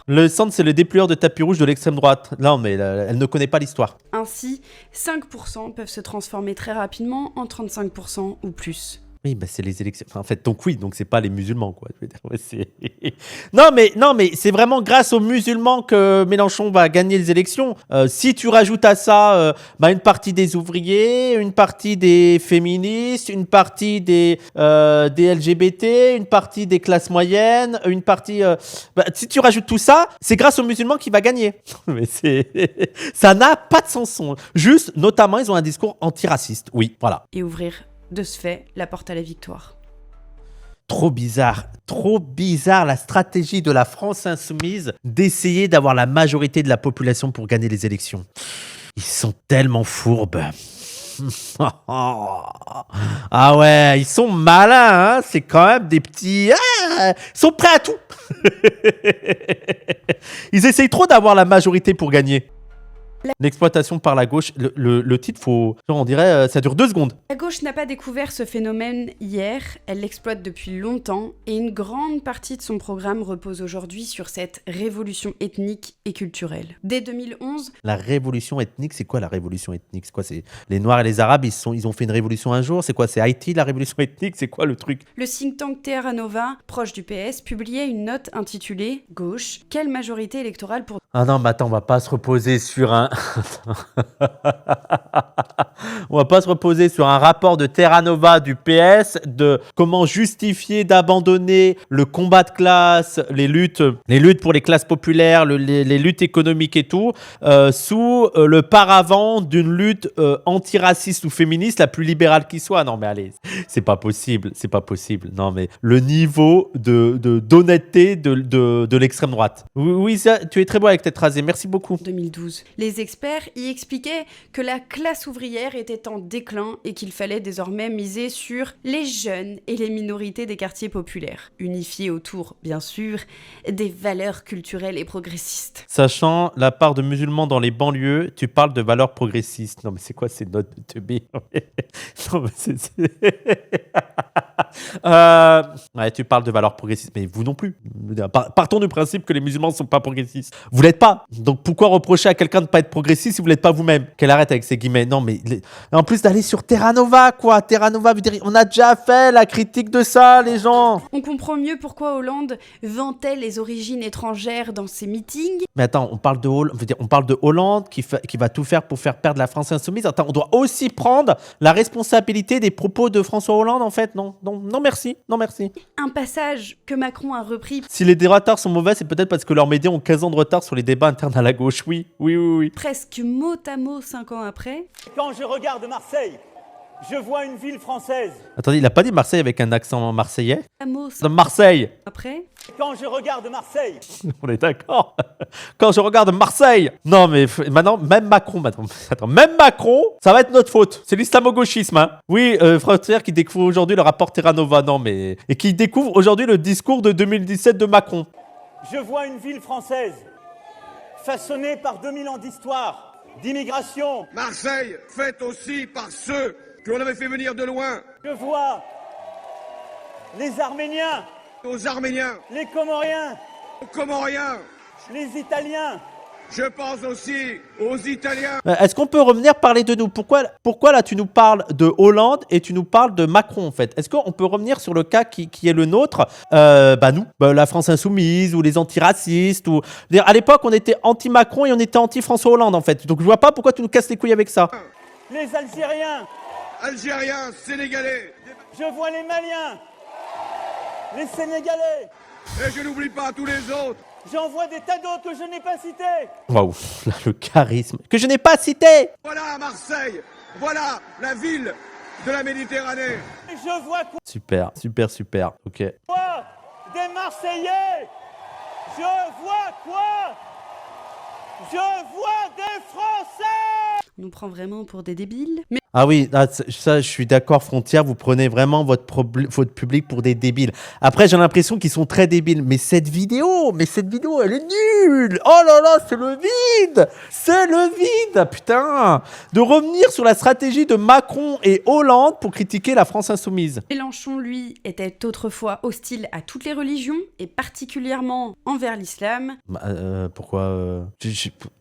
Le centre, c'est le déplueur de tapis rouge de l'extrême droite. Non, mais elle ne connaît pas l'histoire. Ainsi, 5% peuvent se transformer très rapidement en 35% ou plus. Oui, bah c'est les élections. Enfin, en fait, donc oui, donc c'est pas les musulmans, quoi. Je veux dire, ouais, non, mais c'est vraiment grâce aux musulmans que Mélenchon va gagner les élections. Si tu rajoutes à ça, une partie des ouvriers, une partie des féministes, une partie des LGBT, une partie des classes moyennes, une partie. Si tu rajoutes tout ça, c'est grâce aux musulmans qu'il va gagner. Mais ça n'a pas de sens. Juste, notamment, ils ont un discours antiraciste. Oui, voilà. Et ouvrir de ce fait la porte à la victoire. Trop bizarre la stratégie de la France insoumise d'essayer d'avoir la majorité de la population pour gagner les élections. Ils sont tellement fourbes. Ah ouais, ils sont malins, hein. C'est quand même des petits... ils sont prêts à tout. Ils essayent trop d'avoir la majorité pour gagner. L'exploitation par la gauche, le titre, on dirait, ça dure 2 secondes. La gauche n'a pas découvert ce phénomène hier, elle l'exploite depuis longtemps et une grande partie de son programme repose aujourd'hui sur cette révolution ethnique et culturelle. Dès 2011... La révolution ethnique, c'est quoi la révolution ethnique? C'est quoi, c'est les Noirs et les Arabes, ils ont fait une révolution un jour? C'est quoi, c'est Haïti, la révolution ethnique? C'est quoi le truc? Le think tank Terra Nova, proche du PS, publiait une note intitulée « Gauche, quelle majorité électorale pour... » Ah non, mais attends, on va pas se reposer sur un... On va pas se reposer sur un rapport de Terra Nova du PS de comment justifier d'abandonner le combat de classe, les luttes pour les classes populaires, les luttes économiques et tout, sous le paravent d'une lutte antiraciste ou féministe la plus libérale qui soit. Non mais allez, c'est pas possible. Non mais le niveau d'honnêteté de l'extrême droite. Oui, ça, tu es très beau avec tête rasée. Merci beaucoup. 2012. Les experts y expliquaient que la classe ouvrière était en déclin et qu'il fallait désormais miser sur les jeunes et les minorités des quartiers populaires, unifiés autour, bien sûr, des valeurs culturelles et progressistes. Sachant la part de musulmans dans les banlieues, tu parles de valeurs progressistes. Non mais c'est quoi ces notes de teubé? Non mais ouais, tu parles de valeurs progressistes, mais vous non plus. Partons du principe que les musulmans ne sont pas progressistes. Vous l'êtes pas. Donc pourquoi reprocher à quelqu'un de ne pas être progressiste si vous l'êtes pas vous-même? Qu'elle arrête avec ses guillemets. Non mais en plus d'aller sur Terra Nova, quoi. Terra Nova veut dire on a déjà fait la critique de ça, les gens. On comprend mieux pourquoi Hollande vantait les origines étrangères dans ses meetings. Mais attends, on parle de Hollande qui va tout faire pour faire perdre la France insoumise. Attends, on doit aussi prendre la responsabilité des propos de François Hollande, en fait. Non, merci. Un passage que Macron a repris. Si les droitards sont mauvais, c'est peut-être parce que leurs médias ont 15 ans de retard sur les débats internes à la gauche. Oui. Presque mot à mot 5 ans après. Quand je regarde Marseille, Je vois une ville française. Attendez, il a pas dit Marseille avec un accent marseillais? Amos. De Marseille. Après, Quand je regarde Marseille, On est d'accord. Quand je regarde Marseille. Non, mais maintenant, même Macron, attends, même Macron, ça va être notre faute. C'est l'islamo-gauchisme, hein. Oui, Frontière qui découvre aujourd'hui le rapport Terra Nova, non, mais. Et qui découvre aujourd'hui le discours de 2017 de Macron. je vois une ville française façonnée par 2000 ans d'histoire, d'immigration. Marseille, faite aussi par ceux que l'on avait fait venir de loin, Je vois les Arméniens, aux Arméniens, les Comoriens, aux Comoriens. les Italiens. Je pense aussi aux Italiens. Est-ce qu'on peut revenir parler de nous? Pourquoi là tu nous parles de Hollande et tu nous parles de Macron en fait? Est-ce qu'on peut revenir sur le cas qui est le nôtre? Nous, la France insoumise ou les antiracistes ou... À l'époque on était anti-Macron et on était anti-François Hollande en fait. Donc je vois pas pourquoi tu nous casses les couilles avec ça. Les Algériens, Algériens, Sénégalais. je vois les Maliens, les Sénégalais. Et je n'oublie pas tous les autres. J'en vois des tas d'autres que je n'ai pas cités. Waouh, là, le charisme que je n'ai pas cité. Voilà Marseille. Voilà la ville de la Méditerranée. Et je vois Super. Ok. quoi? Des Marseillais. Je vois quoi? Je vois des Français. on nous prend vraiment pour des débiles. Mais Ah oui, ça, je suis d'accord, Frontière, vous prenez vraiment votre public pour des débiles. Après, j'ai l'impression qu'ils sont très débiles. Mais cette vidéo, elle est nulle. Oh là là, c'est le vide, putain. De revenir sur la stratégie de Macron et Hollande pour critiquer la France insoumise. Mélenchon, lui, était autrefois hostile à toutes les religions et particulièrement envers l'islam. Pourquoi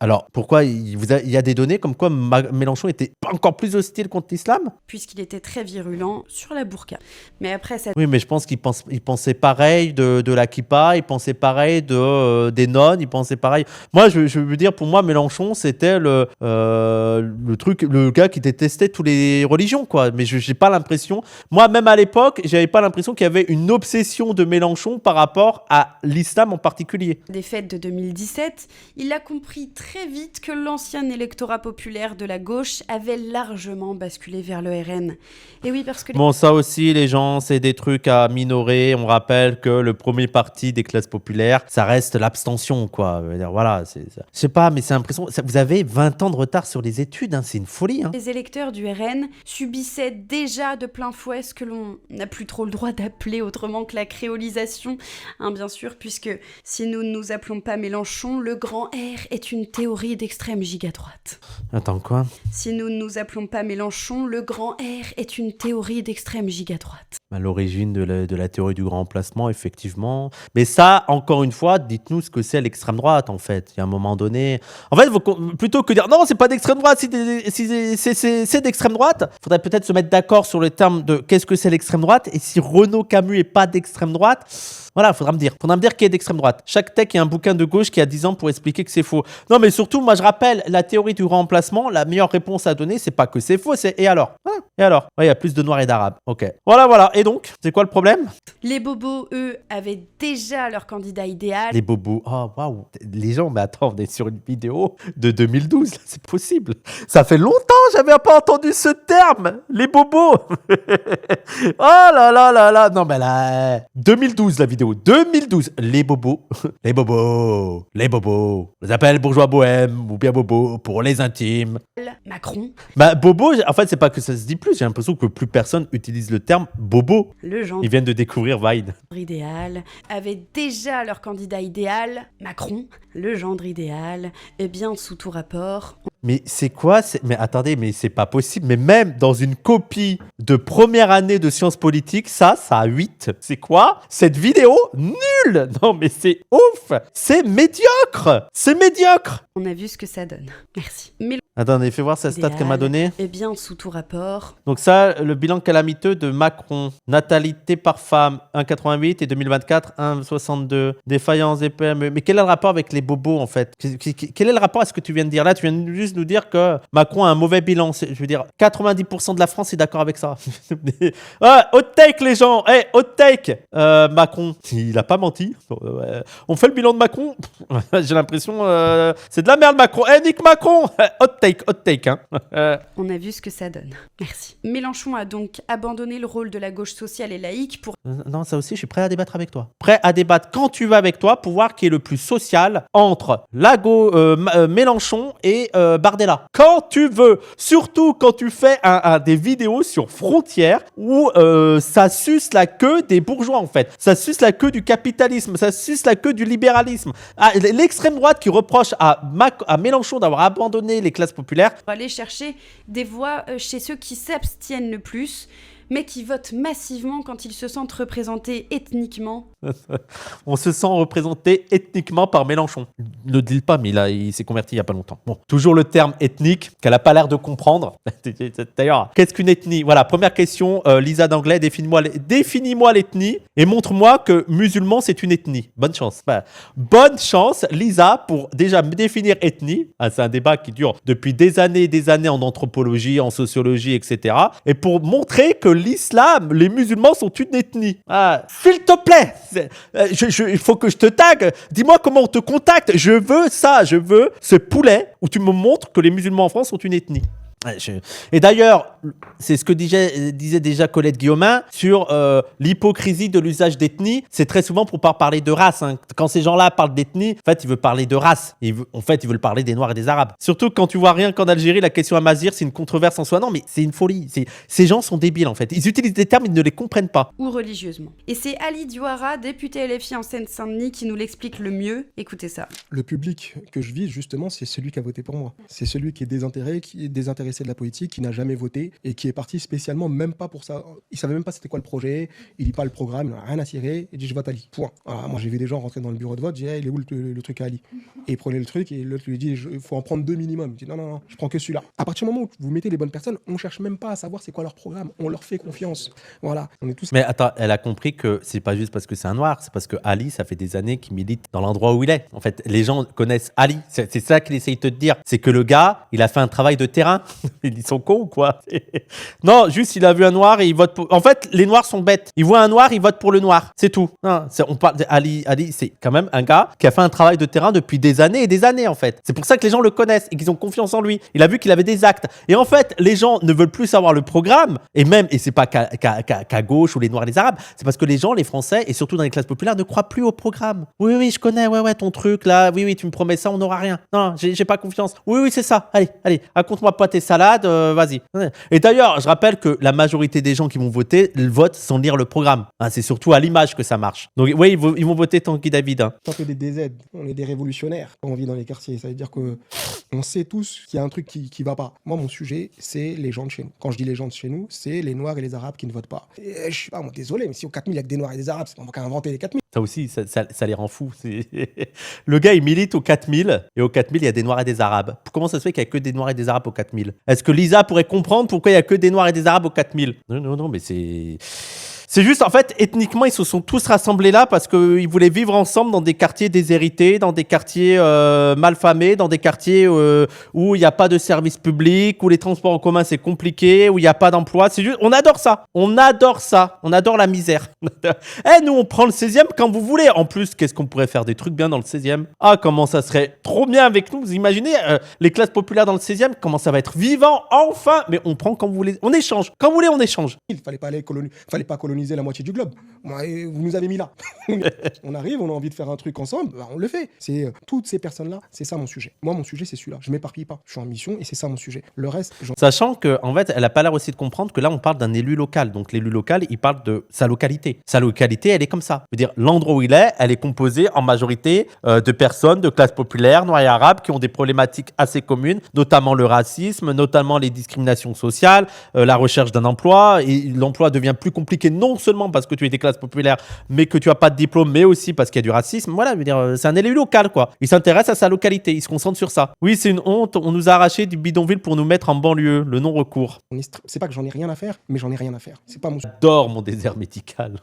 Alors, pourquoi il y a des données comme quoi Mélenchon était encore plus hostile contre l'islam? Puisqu'il était très virulent sur la burqa. Mais après cette Oui, mais je pense qu'il pensait pareil de la kippa, il pensait pareil des nonnes, il pensait pareil. Moi, je veux dire, pour moi, Mélenchon, c'était le gars qui détestait toutes les religions, quoi. Mais j'ai pas l'impression. Moi, même à l'époque, j'avais pas l'impression qu'il y avait une obsession de Mélenchon par rapport à l'islam en particulier. défaite de 2017, il a compris très vite que l'ancien électorat populaire de la gauche avait largement basculé vers le RN. Et oui, parce que Bon, ça aussi, les gens, c'est des trucs à minorer. On rappelle que le premier parti des classes populaires, ça reste l'abstention, quoi. Je veux dire, voilà, je sais pas, mais c'est l'impression... Vous avez 20 ans de retard sur les études, hein, c'est une folie, hein. les électeurs du RN subissaient déjà de plein fouet ce que l'on n'a plus trop le droit d'appeler autrement que la créolisation, hein, bien sûr, puisque si nous ne nous appelons pas Mélenchon, le grand R est une théorie d'extrême giga-droite. Attends, quoi? Si nous ne nous appelons pas Mélenchon, le grand R est une théorie d'extrême giga-droite. À l'origine de la théorie du grand emplacement, effectivement. Mais ça, encore une fois, dites-nous ce que c'est l'extrême droite, en fait. Il y a un moment donné... En fait, plutôt que dire non, c'est pas d'extrême droite, si c'est d'extrême droite, il faudrait peut-être se mettre d'accord sur le terme de qu'est-ce que c'est l'extrême droite. Et si Renaud Camus est pas d'extrême droite, voilà, faudra me dire qui est d'extrême droite. Chaque tech, il y a un bouquin de gauche qui a 10 ans pour expliquer que c'est faux. Non, mais surtout, moi, je rappelle, la théorie du grand emplacement, la meilleure réponse à donner, c'est pas que c'est faux, c'est et alors? Et alors? Ouais, il y a plus de noirs et d'arabes. Ok. Voilà. Et donc, c'est quoi le problème? Les bobos, eux, avaient déjà leur candidat idéal. Les bobos. Oh, waouh. Les gens, mais attends, on est sur une vidéo de 2012. Là, c'est possible. Ça fait longtemps, j'avais pas entendu ce terme. Les bobos. Oh là. Non, mais là. 2012, la vidéo. 2012. Les bobos. Les bobos. Les appels bourgeois bohèmes ou bien bobos pour les intimes. Macron, Bah, bobo, en fait, c'est pas que ça se dit plus. J'ai l'impression que plus personne utilise le terme bobo. le gendre Ils viennent de découvrir Vine. idéal, avaient déjà leur candidat idéal. Macron, le gendre idéal, et bien sous tout rapport, Mais c'est quoi? Mais attendez, mais c'est pas possible. Mais même dans une copie de première année de sciences politiques, ça a 8. C'est quoi? Cette vidéo? Nulle! Non, mais c'est ouf! C'est médiocre! on a vu ce que ça donne. Merci. Mais Attendez, fais voir sa stat qu'elle m'a donnée. et bien sous tout rapport, Donc ça, le bilan calamiteux de Macron. Natalité par femme, 1,88 et 2024, 1,62. Défaillance des PME. Mais quel est le rapport avec les bobos, en fait? Quel est le rapport à ce que tu viens de dire? Là, tu viens juste nous dire que Macron a un mauvais bilan. Je veux dire, 90% de la France est d'accord avec ça. Ah, hot take, les gens! Hey, hot take! Macron, il a pas menti. On fait le bilan de Macron. J'ai l'impression... c'est de la merde, Macron. Nick Macron! Hot hot take, hein. On a vu ce que ça donne. Merci. Mélenchon a donc abandonné le rôle de la gauche sociale et laïque pour... Non, ça aussi, je suis prêt à débattre avec toi. Prêt à débattre quand tu vas avec toi pour voir qui est le plus social entre Mélenchon et Bardella. Quand tu veux. Surtout quand tu fais des vidéos sur Frontières où ça suce la queue des bourgeois, en fait. Ça suce la queue du capitalisme. Ça suce la queue du libéralisme. L'extrême droite qui reproche à Mélenchon d'avoir abandonné les classes populaires. aller chercher des voix chez ceux qui s'abstiennent le plus, mais qui votent massivement quand ils se sentent représentés ethniquement. On se sent représenté ethniquement par Mélenchon. Ne le dis pas, mais il s'est converti il n'y a pas longtemps. Bon, toujours le terme ethnique qu'elle n'a pas l'air de comprendre. D'ailleurs, qu'est-ce qu'une ethnie? Voilà, première question, Lisa d'anglais, définis-moi l'ethnie et montre-moi que musulman, c'est une ethnie. Bonne chance. Voilà. Bonne chance, Lisa, pour déjà me définir ethnie. Ah, c'est un débat qui dure depuis des années en anthropologie, en sociologie, etc. Et pour montrer que l'islam, les musulmans sont une ethnie. Ah, s'il te plaît, il faut que je te tag. Dis-moi comment on te contacte. Je veux ça. Je veux ce poulet où tu me montres que les musulmans en France sont une ethnie. Et d'ailleurs, c'est ce que disait déjà Colette Guillaumin sur l'hypocrisie de l'usage d'ethnie. C'est très souvent pour pas parler de race. Hein. Quand ces gens-là parlent d'ethnie, en fait, ils veulent parler de race. En fait, ils veulent parler des Noirs et des Arabes. Surtout quand tu vois rien qu'en Algérie, la question Amazigh, c'est une controverse en soi. Non, mais c'est une folie. Ces gens sont débiles, en fait. Ils utilisent des termes, ils ne les comprennent pas. Ou religieusement. Et c'est Ali Diouara, député LFI en Seine-Saint-Denis, qui nous l'explique le mieux. Écoutez ça. Le public que je vise, justement, c'est celui qui a voté pour moi. C'est celui qui est désintéressé de la politique, qui n'a jamais voté et qui est parti spécialement même pas pour ça. Il savait même pas c'était quoi le projet, il lit pas le programme, il n'a rien à cirer, il dit je vote Ali. Point. Voilà, moi j'ai vu des gens rentrer dans le bureau de vote, j'ai dit hey, il est où le truc à Ali? Et il prenait le truc et l'autre lui dit il faut en prendre 2 minimum. Il dit non, je prends que celui-là. À partir du moment où vous mettez les bonnes personnes, on cherche même pas à savoir c'est quoi leur programme, on leur fait confiance. Voilà, on est tous... Mais attends, elle a compris que c'est pas juste parce que c'est un noir, c'est parce que Ali, ça fait des années qu'il milite dans l'endroit où il est. En fait, les gens connaissent Ali. C'est ça qu'il essaye de te dire. C'est que le gars, il a fait un travail de terrain. Ils sont cons ou quoi? Non, juste il a vu un noir et il vote pour... En fait, les noirs sont bêtes. Ils voient un noir, ils votent pour le noir. C'est tout. Non, on parle Ali, c'est quand même un gars qui a fait un travail de terrain depuis des années et des années, en fait. C'est pour ça que les gens le connaissent et qu'ils ont confiance en lui. Il a vu qu'il avait des actes. Et en fait, les gens ne veulent plus savoir le programme. Et c'est pas qu'à gauche ou les noirs et les arabes. C'est parce que les gens, les Français, et surtout dans les classes populaires, ne croient plus au programme. Oui, je connais, ouais, ton truc là. Oui, tu me promets ça, on n'aura rien. Non, j'ai pas confiance. Oui, c'est ça. Allez, raconte-moi pas tes salades, vas-y. Et d'ailleurs, je rappelle que la majorité des gens qui vont voter, ils votent sans lire le programme. Hein, c'est surtout à l'image que ça marche. Donc oui, ils vont voter Tanguy David. Hein. On fait des DZ, on est des révolutionnaires quand on vit dans les quartiers. Ça veut dire qu'on sait tous qu'il y a un truc qui va pas. Moi, mon sujet, c'est les gens de chez nous. Quand je dis les gens de chez nous, c'est les Noirs et les Arabes qui ne votent pas. Et je suis pas, moi, désolé, mais si au 4000, il y a que des Noirs et des Arabes, c'est pas moi qui ai inventé les 4000. Ça aussi, ça les rend fous. Le gars, il milite au 4000, et au 4000, il y a des Noirs et des Arabes. Comment ça se fait qu'il n'y a que des Noirs et des Arabes au 4000? Est-ce que Lisa pourrait comprendre pourquoi il n'y a que des Noirs et des Arabes au 4000? Non, mais c'est... C'est juste, en fait, ethniquement, ils se sont tous rassemblés là parce qu'ils voulaient vivre ensemble dans des quartiers déshérités, dans des quartiers malfamés, dans des quartiers où il n'y a pas de service public, où les transports en commun, c'est compliqué, où il n'y a pas d'emploi. C'est juste, on adore ça. On adore la misère. Nous, on prend le 16e quand vous voulez. En plus, qu'est-ce qu'on pourrait faire des trucs bien dans le 16e? Ah, comment ça serait trop bien avec nous. Vous imaginez, les classes populaires dans le 16e, comment ça va être vivant, enfin. Mais on prend quand vous voulez. On échange. Quand vous voulez, on échange. Il fallait pas coloniser la moitié du globe. Vous nous avez mis là. On arrive, on a envie de faire un truc ensemble, on le fait. C'est toutes ces personnes-là, c'est ça mon sujet. Moi, mon sujet, c'est celui-là. Je m'éparpille pas. Je suis en mission et c'est ça mon sujet. Le reste, sachant que, en fait, elle a pas l'air aussi de comprendre que là, on parle d'un élu local. Donc, l'élu local, il parle de sa localité. Sa localité, elle est comme ça. Je veux dire, l'endroit où il est, elle est composée en majorité de personnes de classe populaire, noires et arabes, qui ont des problématiques assez communes, notamment le racisme, notamment les discriminations sociales, la recherche d'un emploi. Et l'emploi devient plus compliqué, non seulement parce que tu es des classes populaires, mais que tu n'as pas de diplôme, mais aussi parce qu'il y a du racisme. Voilà, je veux dire, c'est un élu local, quoi. Il s'intéresse à sa localité, il se concentre sur ça. Oui, c'est une honte, on nous a arraché du bidonville pour nous mettre en banlieue, le non-recours. C'est pas que j'en ai rien à faire, mais j'en ai rien à faire. C'est pas mon... J'adore mon désert médical.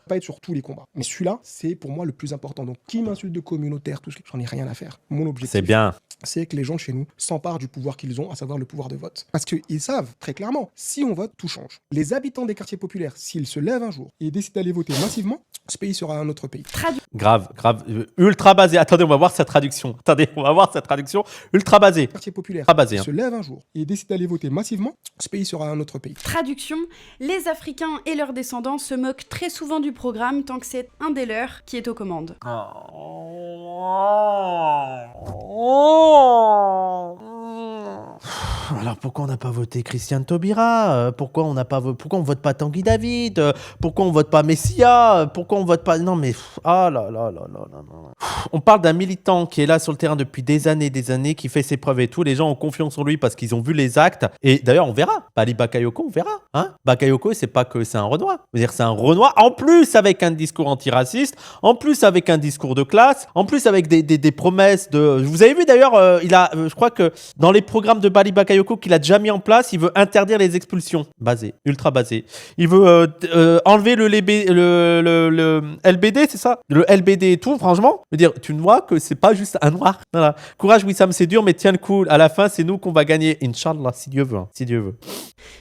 Pas être sur tous les combats. Mais celui-là, c'est pour moi le plus important. Donc, qui m'insulte de communautaire, tout ce j'en ai rien à faire. Mon objectif, C'est bien. c'est que les gens chez nous s'emparent du pouvoir qu'ils ont, à savoir le pouvoir de vote. Parce qu'ils savent très clairement, si on vote, tout change. Les habitants des quartiers populaires, s'ils se lèvent un jour et décident d'aller voter massivement, ce pays sera un autre pays. Grave. Ultra basé. Attendez, on va voir sa traduction. Ultra basé. Quartier populaire, Ultra basé. se lèvent un jour et décident d'aller voter massivement, ce pays sera un autre pays. Traduction, les Africains et leurs descendants se moquent très souvent du programme tant que c'est un des leurs qui est aux commandes. Alors pourquoi on n'a pas voté Christiane Taubira? Pourquoi on vote pas Tanguy David? Pourquoi on vote pas Messia? Pourquoi on vote pas... Non mais... Ah là là là là là là. On parle d'un militant qui est là sur le terrain depuis des années, qui fait ses preuves et tout. Les gens ont confiance en lui parce qu'ils ont vu les actes. Et d'ailleurs, on verra. Bali Bakayoko, on verra. Hein, Bakayoko, c'est pas que c'est un Renoir. Je veux dire, c'est un Renoir, en plus avec un discours antiraciste, en plus avec un discours de classe, en plus avec des promesses de... Vous avez vu d'ailleurs, je crois que dans les programmes de Bali Bakayoko qu'il a déjà mis en place, il veut interdire les expulsions. Ultra basé. Il veut enlever le LBD, c'est ça? Le LBD et tout, franchement. Je veux dire, tu vois que c'est pas juste un noir. Voilà. Courage Wissam, c'est dur, mais tiens le coup. À la fin, c'est nous qu'on va gagner. Inch'Allah, si Dieu veut. Si Dieu veut.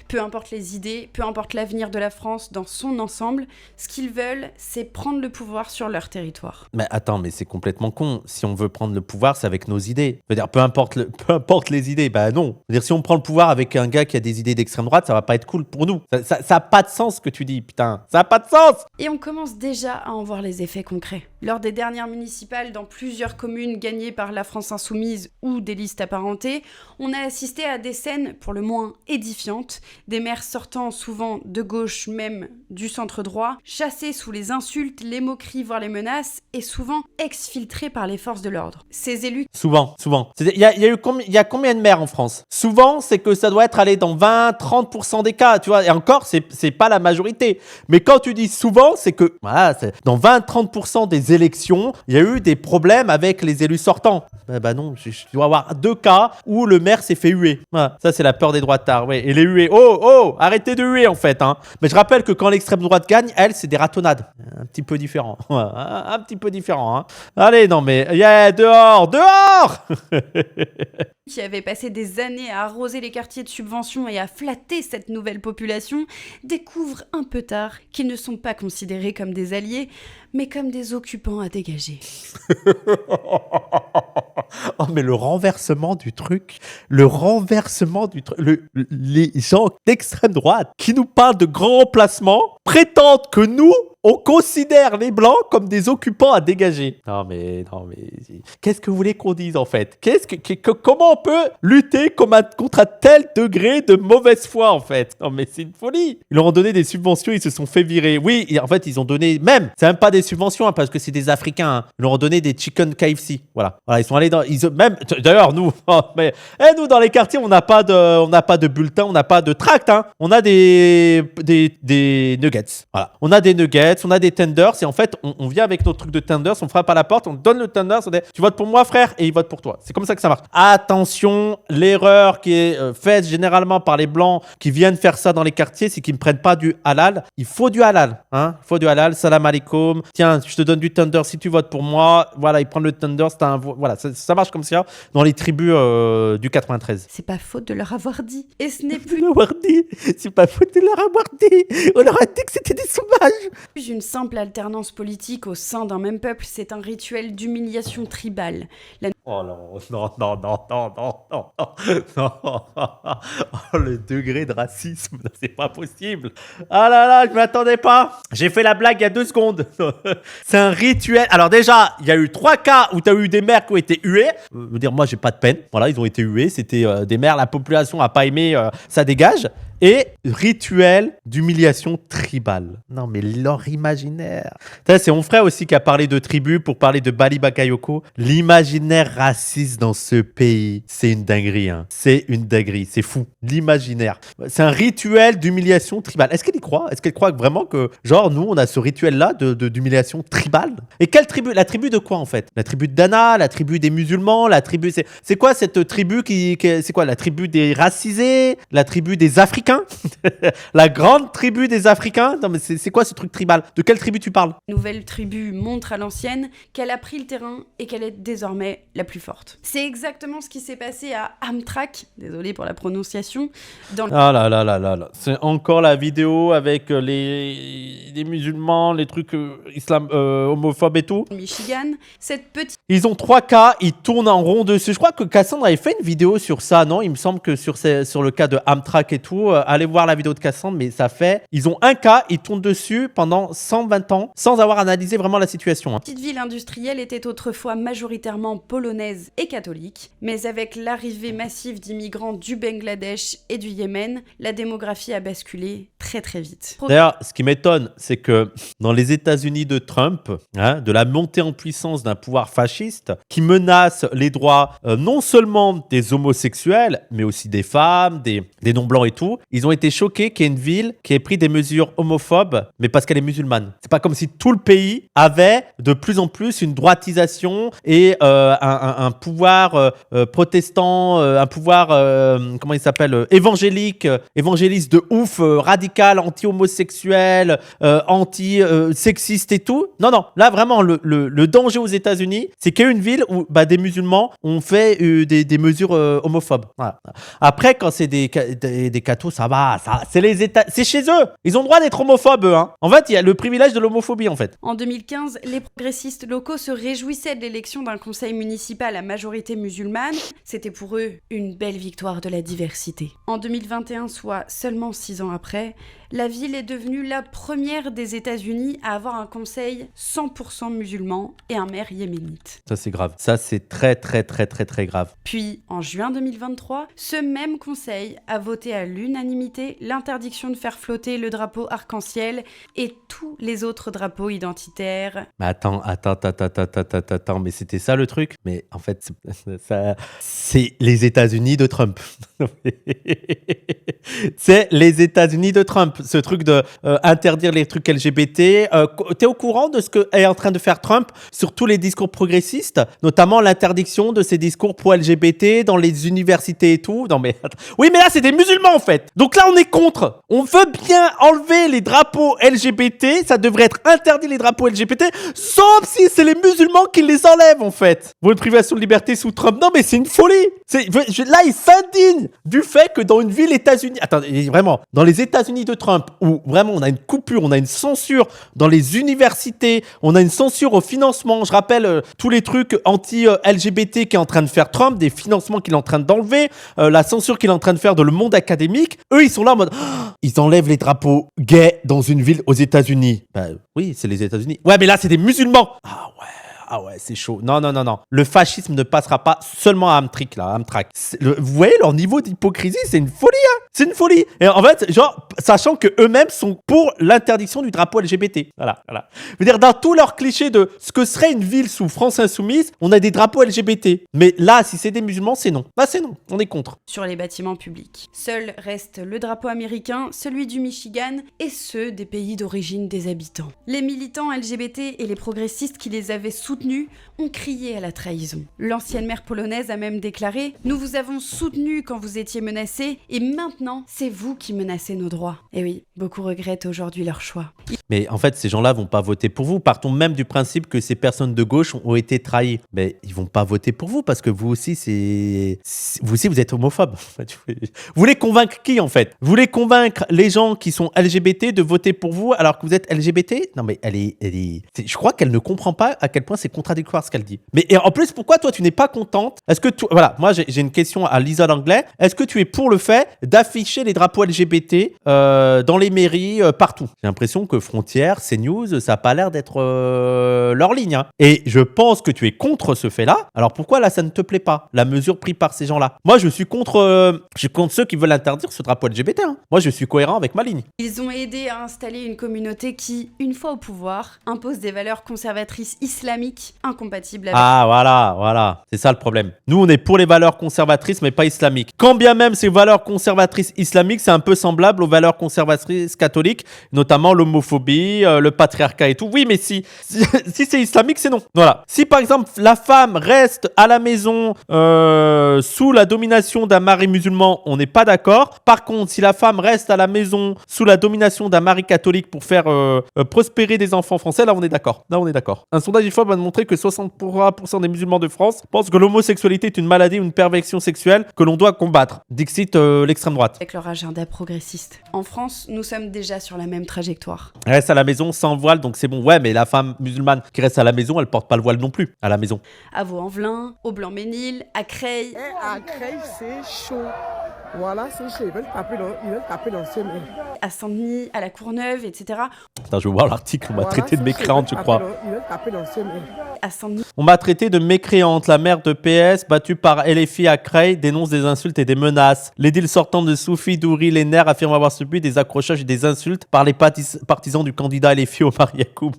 Peu importe les idées, peu importe l'avenir de la France dans son ensemble, ce qu'ils veulent, c'est prendre le pouvoir sur leur territoire. Mais attends, mais c'est complètement con. Si on veut prendre le pouvoir, c'est avec nos idées. Je veux dire, peu importe les idées. Bah non. Je veux dire, si on prend le pouvoir avec un gars qui a des idées d'extrême droite, ça va pas être cool pour nous. Ça a pas de sens ce que tu dis, putain. Ça a pas de sens. Et on commence déjà à en voir les effets concrets. Lors des dernières municipales dans plusieurs communes gagnées par la France Insoumise ou des listes apparentées, on a assisté à des scènes pour le moins édifiantes, des maires sortant souvent de gauche, même du centre droit, chassés sous les insultes, les moqueries, voire les menaces, et souvent exfiltrés par les forces de l'ordre. Ces élus... Souvent. Il y a combien de maires en France? Souvent, c'est que ça doit être allé dans 20-30% des cas, tu vois, et encore, c'est pas la majorité. Mais quand tu dis souvent, c'est que voilà, dans 20-30% des élections, il y a eu des problèmes avec les élus sortants. Bah non, je dois avoir 2 cas où le maire s'est fait huer. Voilà, ça, c'est la peur des droitards, ouais. Et les huer, arrêtez de huer en fait. Hein. Mais je rappelle que quand l'extrême droite gagne, elle, c'est des ratonnades. Un petit peu différent. Un petit peu différent. Hein. Allez, non mais, dehors qui avait passé des années à arroser les quartiers de subvention et à flatter cette nouvelle population, découvrent un peu tard qu'ils ne sont pas considérés comme des alliés, mais comme des occupants à dégager. Oh mais le renversement du truc, les gens d'extrême droite qui nous parlent de grands remplacements prétendent que nous, on considère les blancs comme des occupants à dégager. Non mais, qu'est-ce que vous voulez qu'on dise en fait? Comment on peut lutter contre un tel degré de mauvaise foi en fait? Non mais c'est une folie. Ils leur ont donné des subventions, ils se sont fait virer. Oui, en fait ils ont donné c'est même pas des subventions hein, parce que c'est des Africains. Hein. Ils leur ont donné des chicken KFC. Voilà, ils sont allés d'ailleurs nous, nous dans les quartiers on n'a pas de bulletin, on n'a pas de tract. Hein. On a des nuggets. Voilà, on a des nuggets. On a des tenders et en fait on vient avec notre truc de tenders, on frappe à la porte, on donne le tenders, on dit tu votes pour moi frère et il vote pour toi. C'est comme ça que ça marche. Attention, l'erreur qui est faite généralement par les blancs qui viennent faire ça dans les quartiers, c'est qu'ils ne prennent pas du halal. Il faut du halal, hein. Il faut du halal. Salam alaikum. Tiens, je te donne du tender si tu votes pour moi. Voilà, ils prennent le tender. Voilà, ça marche comme ça dans les tribus du 93. C'est pas faute de leur avoir dit. Et ce n'est plus C'est pas faute de leur avoir dit. On leur a dit que c'était des sauvages. Une simple alternance politique au sein d'un même peuple, c'est un rituel d'humiliation tribale. Oh non. Oh, le degré de racisme, c'est pas possible. Ah là, je m'attendais pas. J'ai fait la blague il y a 2 secondes. C'est un rituel. Alors déjà, il y a eu 3 cas où tu as eu des maires qui ont été hués. Je veux dire, moi, j'ai pas de peine. Voilà, ils ont été hués. C'était des maires, la population a pas aimé, ça dégage. Et rituel d'humiliation tribale. Non, mais leur imaginaire. Ça, c'est mon frère aussi qui a parlé de tribu pour parler de Bali Bakayoko. L'imaginaire raciste dans ce pays. C'est une dinguerie, hein. C'est une dinguerie. C'est fou. L'imaginaire. C'est un rituel d'humiliation tribale. Est-ce qu'elle y croit? Est-ce qu'elle croit vraiment que, genre, nous, on a ce rituel-là d'humiliation tribale? Et quelle tribu? La tribu de quoi, en fait? La tribu de Dana, la tribu des musulmans, la tribu... C'est quoi cette tribu c'est quoi? La tribu des racisés? La tribu des Africains? La grande tribu des Africains? Non, mais c'est quoi ce truc tribal? De quelle tribu tu parles? Nouvelle tribu montre à l'ancienne qu'elle a pris le terrain et qu'elle est désormais la plus forte. C'est exactement ce qui s'est passé à Amtrak, désolé pour la prononciation, dans Ah là là là là là. C'est encore la vidéo avec les musulmans, les trucs homophobes et tout. le Michigan. Cette petite Ils ont 3 cas, ils tournent en rond dessus. Je crois que Cassandre avait fait une vidéo sur ça, non? Il me semble que sur le cas de Amtrak et tout, allez voir la vidéo de Cassandre, mais ça fait... Ils ont un cas, ils tournent dessus pendant 120 ans sans avoir analysé vraiment la situation. Hein. petite ville industrielle était autrefois majoritairement polonaise et catholique, mais avec l'arrivée massive d'immigrants du Bangladesh et du Yémen, la démographie a basculé très très vite. D'ailleurs, ce qui m'étonne, c'est que dans les États-Unis de Trump, hein, de la montée en puissance d'un pouvoir fasciste qui menace les droits non seulement des homosexuels, mais aussi des femmes, des non-blancs et tout, ils ont été choqués qu'il y ait une ville qui ait pris des mesures homophobes, mais parce qu'elle est musulmane. C'est pas comme si tout le pays avait de plus en plus une droitisation et un pouvoir protestant, un pouvoir, comment il s'appelle, évangéliste de ouf, radical, anti-homosexuel, anti-sexiste et tout. Non, là vraiment, le danger aux États-Unis, c'est qu'il y a une ville où des musulmans ont fait des mesures homophobes. Voilà. Après, quand c'est des cathos, ça va, c'est chez eux. Ils ont le droit d'être homophobes, eux, hein. En fait, il y a le privilège de l'homophobie, en fait. En 2015, les progressistes locaux se réjouissaient de l'élection d'un conseil municipal à majorité musulmane. C'était pour eux une belle victoire de la diversité. En 2021, soit seulement 6 ans après, la ville est devenue la première des États-Unis à avoir un conseil 100% musulman et un maire yéménite. Ça, c'est grave. Ça, c'est très, très, très, très, très grave. Puis, en juin 2023, ce même conseil a voté à l'unanimité l'interdiction de faire flotter le drapeau arc-en-ciel et tous les autres drapeaux identitaires. Mais attends, mais c'était ça le truc? Mais en fait, c'est les États-Unis de Trump. C'est les États-Unis de Trump. Ce truc de interdire les trucs LGBT. T'es au courant de ce qu'est en train de faire Trump sur tous les discours progressistes, notamment l'interdiction de ces discours pro-LGBT dans les universités et tout? Non mais attends. Oui, mais là c'est des musulmans en fait. Donc là on est contre. On veut bien enlever les drapeaux LGBT. Ça devrait être interdit les drapeaux LGBT, sauf si c'est les musulmans qui les enlèvent en fait. Pour une privation de liberté sous Trump. Non mais c'est une folie. Là il s'indigne du fait que dans une ville États-Unis, attendez, vraiment, dans les États-Unis de Trump, où vraiment on a une coupure, on a une censure dans les universités, on a une censure au financement. Je rappelle tous les trucs anti-LGBT qui est en train de faire Trump, des financements qu'il est en train d'enlever, la censure qu'il est en train de faire dans le monde académique. Eux, ils sont là en mode, ils enlèvent les drapeaux gays dans une ville aux États-Unis. Oui, c'est les États-Unis. Ouais, mais là, c'est des musulmans. Ah ouais, c'est chaud. Non. Le fascisme ne passera pas seulement à Amtrak. Vous voyez leur niveau d'hypocrisie, c'est une folie, hein. C'est une folie. Et en fait, genre, sachant que eux-mêmes sont pour l'interdiction du drapeau LGBT. Voilà. Je veux dire, dans tous leurs clichés de ce que serait une ville sous France Insoumise, on a des drapeaux LGBT. Mais là, si c'est des musulmans, c'est non. C'est non. On est contre. Sur les bâtiments publics. Seul reste le drapeau américain, celui du Michigan et ceux des pays d'origine des habitants. Les militants LGBT et les progressistes qui les avaient soutenus ont crié à la trahison. L'ancienne maire polonaise a même déclaré « Nous vous avons soutenu quand vous étiez menacés et maintenant, c'est vous qui menacez nos droits. » Et oui, beaucoup regrettent aujourd'hui leur choix. Mais en fait, ces gens-là vont pas voter pour vous. Partons même du principe que ces personnes de gauche ont été trahies. Mais ils vont pas voter pour vous parce que vous aussi, vous êtes homophobe. Vous voulez convaincre qui en fait? Vous voulez convaincre les gens qui sont LGBT de voter pour vous alors que vous êtes LGBT? Non mais je crois qu'elle ne comprend pas à quel point c'est contradictoire ce qu'elle dit. Mais et en plus, pourquoi toi tu n'es pas contente? Est-ce que voilà, moi j'ai une question à Lisa Langlais. Est-ce que tu es pour le fait d'afficher les drapeaux LGBT dans les mairies partout? J'ai l'impression que Frontières, CNews, ça n'a pas l'air d'être leur ligne. Hein. Et je pense que tu es contre ce fait-là. Alors pourquoi là ça ne te plaît pas, la mesure prise par ces gens-là? Moi je suis contre ceux qui veulent interdire ce drapeau LGBT. Hein. Moi je suis cohérent avec ma ligne. Ils ont aidé à installer une communauté qui, une fois au pouvoir, impose des valeurs conservatrices islamiques islamiques, incompatibles avec... Ah, voilà. C'est ça le problème. Nous, on est pour les valeurs conservatrices, mais pas islamiques. Quand bien même ces valeurs conservatrices islamiques, c'est un peu semblable aux valeurs conservatrices catholiques, notamment l'homophobie, le patriarcat et tout. Oui, mais si c'est islamique, c'est non. Voilà. Si par exemple, la femme reste à la maison sous la domination d'un mari musulman, on n'est pas d'accord. Par contre, si la femme reste à la maison sous la domination d'un mari catholique pour faire prospérer des enfants français, là, on est d'accord. Un sondage IFOP va montrer que 63% des musulmans de France pensent que l'homosexualité est une maladie ou une perversion sexuelle que l'on doit combattre. Dixit l'extrême droite. Avec leur agenda progressiste. En France, nous sommes déjà sur la même trajectoire. Elle reste à la maison sans voile, donc c'est bon. Ouais, mais la femme musulmane qui reste à la maison, elle porte pas le voile non plus à la maison. À Vaux-en-Velin, au Blanc-Ménil, à Creil. À Creil, c'est chaud. Voilà, c'est chaud. Ils veulent taper l'ancienne. À Saint-Denis, à la Courneuve, etc. Attends, je veux voir l'article. On m'a traité de mécréante, je crois. Ils veulent taper l'ancienne. À Saint-Denis. On m'a traité de mécréante. La mère de PS, battue par LFI à Creil, dénonce des insultes et des menaces. L'édile sortant de Soufi Douri Lenner affirme avoir subi des accrochages et des insultes par les partisans du candidat LFI Omar Yacoub.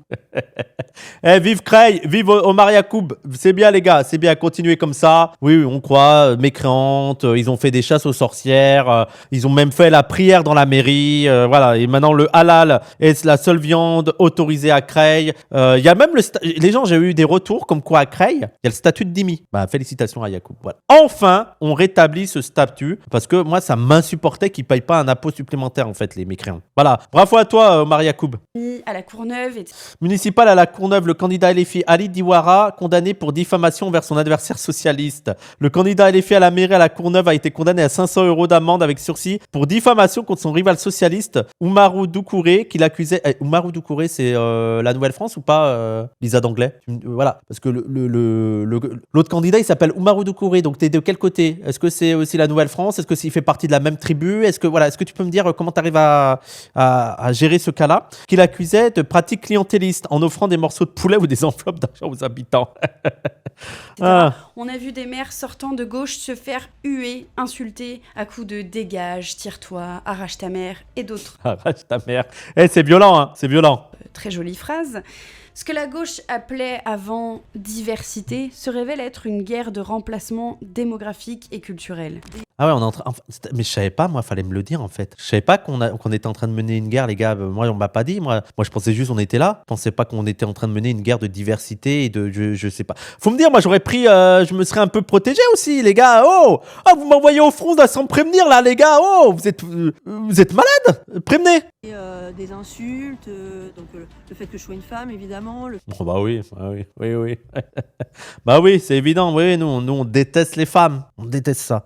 Vive Creil, vive Omar Yacoub. C'est bien les gars, c'est bien, continuer comme ça. Oui, on croit, mécréante. Ils ont fait des chasses aux sorcières. Ils ont même fait la prière dans la mairie. Voilà, et maintenant le halal est la seule viande autorisée à Creil. Il y a même les gens, j'ai eu des retours comme quoi à Creil, il y a le statut de Dimi. Bah, félicitations à Yacoub. Voilà. Enfin, on rétablit ce statut parce que moi, ça m'insupportait qu'ils ne payent pas un impôt supplémentaire, en fait, les mécréants. Voilà. Bravo à toi, Omar Yacoub. À la Courneuve. Municipal à la Courneuve, le candidat LFI Ali Diwara, condamné pour diffamation vers son adversaire socialiste. Le candidat LFI à la mairie à la Courneuve a été condamné à 500 € d'amende avec sursis pour diffamation contre son rival socialiste, Oumarou Doucouré, qui l'accusait... Oumarou Doucouré, c'est la Nouvelle-France ou pas, Lisa d'Anglais? Voilà, parce que l'autre candidat, il s'appelle Oumarou Doucouré, donc t'es de quel côté? Est-ce que c'est aussi la Nouvelle-France? Est-ce que s'il fait partie de la même tribu? Est-ce que tu peux me dire comment tu arrives à gérer ce cas-là? Qu'il accusait de pratiques clientélistes en offrant des morceaux de poulet ou des enveloppes d'argent aux habitants. On a vu des maires sortant de gauche se faire huer, insulter à coups de dégage, tire-toi, arrache ta mère et d'autres. Arrache ta mère. C'est violent, hein, c'est violent. Très jolie phrase. Ce que la gauche appelait avant diversité se révèle être une guerre de remplacement démographique et culturel. Ah ouais, on est en train... mais je savais pas, moi, fallait me le dire en fait. Je savais pas qu'on était en train de mener une guerre, les gars. Moi, on m'a pas dit. Moi, je pensais juste qu'on était là. Je pensais pas qu'on était en train de mener une guerre de diversité et de... Je sais pas. Faut me dire, moi, j'aurais pris... je me serais un peu protégé aussi, les gars. Oh, vous m'envoyez au front là, sans me prévenir, là, les gars. Oh, vous êtes malades. Prévenez. Des insultes, donc le fait que je sois une femme, évidemment. Oh, bah oui. Bah oui, c'est évident. Oui, nous, on déteste les femmes. On déteste ça.